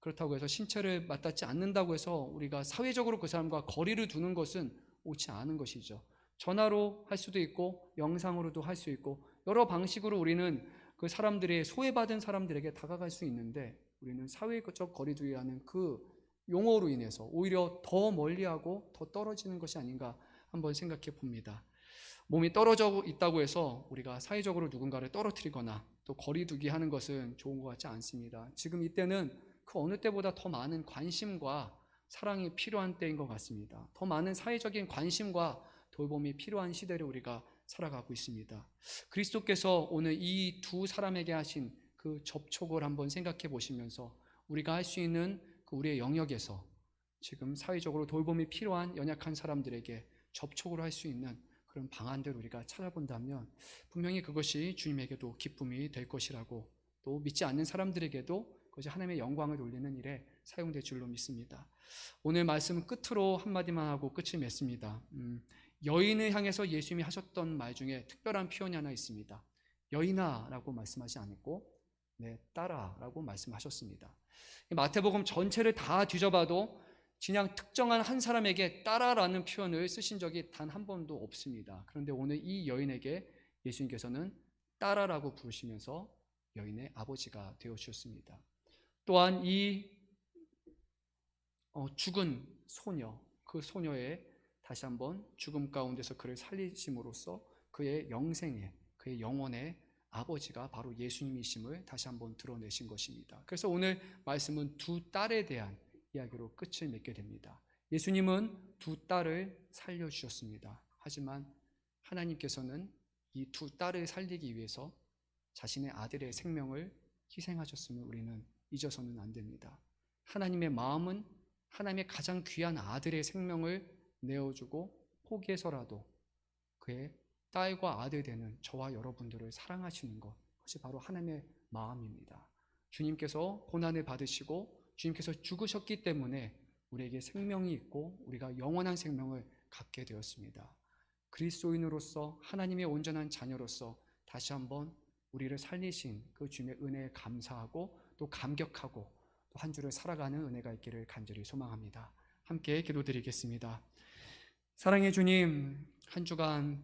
그렇다고 해서 신체를 맞닿지 않는다고 해서 우리가 사회적으로 그 사람과 거리를 두는 것은 옳지 않은 것이죠. 전화로 할 수도 있고 영상으로도 할 수 있고 여러 방식으로 우리는 그 사람들의, 소외받은 사람들에게 다가갈 수 있는데, 우리는 사회적 거리두기라는 그 용어로 인해서 오히려 더 멀리하고 더 떨어지는 것이 아닌가 한번 생각해 봅니다. 몸이 떨어져 있다고 해서 우리가 사회적으로 누군가를 떨어뜨리거나 또 거리두기 하는 것은 좋은 것 같지 않습니다. 지금 이때는 그 어느 때보다 더 많은 관심과 사랑이 필요한 때인 것 같습니다. 더 많은 사회적인 관심과 돌봄이 필요한 시대를 우리가 살아가고 있습니다. 그리스도께서 오늘 이 두 사람에게 하신 그 접촉을 한번 생각해 보시면서 우리가 할 수 있는 그 우리의 영역에서 지금 사회적으로 돌봄이 필요한 연약한 사람들에게 접촉을 할 수 있는 그런 방안들을 우리가 찾아본다면 분명히 그것이 주님에게도 기쁨이 될 것이라고, 또 믿지 않는 사람들에게도 그것이 하나님의 영광을 돌리는 일에 사용될 줄로 믿습니다. 오늘 말씀 끝으로 한마디만 하고 끝을 맺습니다. 여인을 향해서 예수님이 하셨던 말 중에 특별한 표현이 하나 있습니다. 여인아 라고 말씀하지 않고 딸아 라고 말씀하셨습니다. 마태복음 전체를 다 뒤져봐도 그냥 특정한 한 사람에게 딸아라는 표현을 쓰신 적이 단 한 번도 없습니다. 그런데 오늘 이 여인에게 예수님께서는 딸아라고 부르시면서 여인의 아버지가 되어주셨습니다. 또한 이 죽은 소녀, 그 소녀의 다시 한번 죽음 가운데서 그를 살리심으로써 그의 영생의, 그의 영혼의 아버지가 바로 예수님이심을 다시 한번 드러내신 것입니다. 그래서 오늘 말씀은 두 딸에 대한 이야기로 끝을 맺게 됩니다. 예수님은 두 딸을 살려주셨습니다. 하지만 하나님께서는 이 두 딸을 살리기 위해서 자신의 아들의 생명을 희생하셨음을 우리는 잊어서는 안 됩니다. 하나님의 마음은 하나님의 가장 귀한 아들의 생명을 내어주고 포기해서라도 그의 딸과 아들 되는 저와 여러분들을 사랑하시는 것, 그것이 바로 하나님의 마음입니다. 주님께서 고난을 받으시고 주님께서 죽으셨기 때문에 우리에게 생명이 있고 우리가 영원한 생명을 갖게 되었습니다. 그리스도인으로서 하나님의 온전한 자녀로서 다시 한번 우리를 살리신 그 주님의 은혜에 감사하고 또 감격하고 또 한 주를 살아가는 은혜가 있기를 간절히 소망합니다. 함께 기도드리겠습니다. 사랑의 주님, 한 주간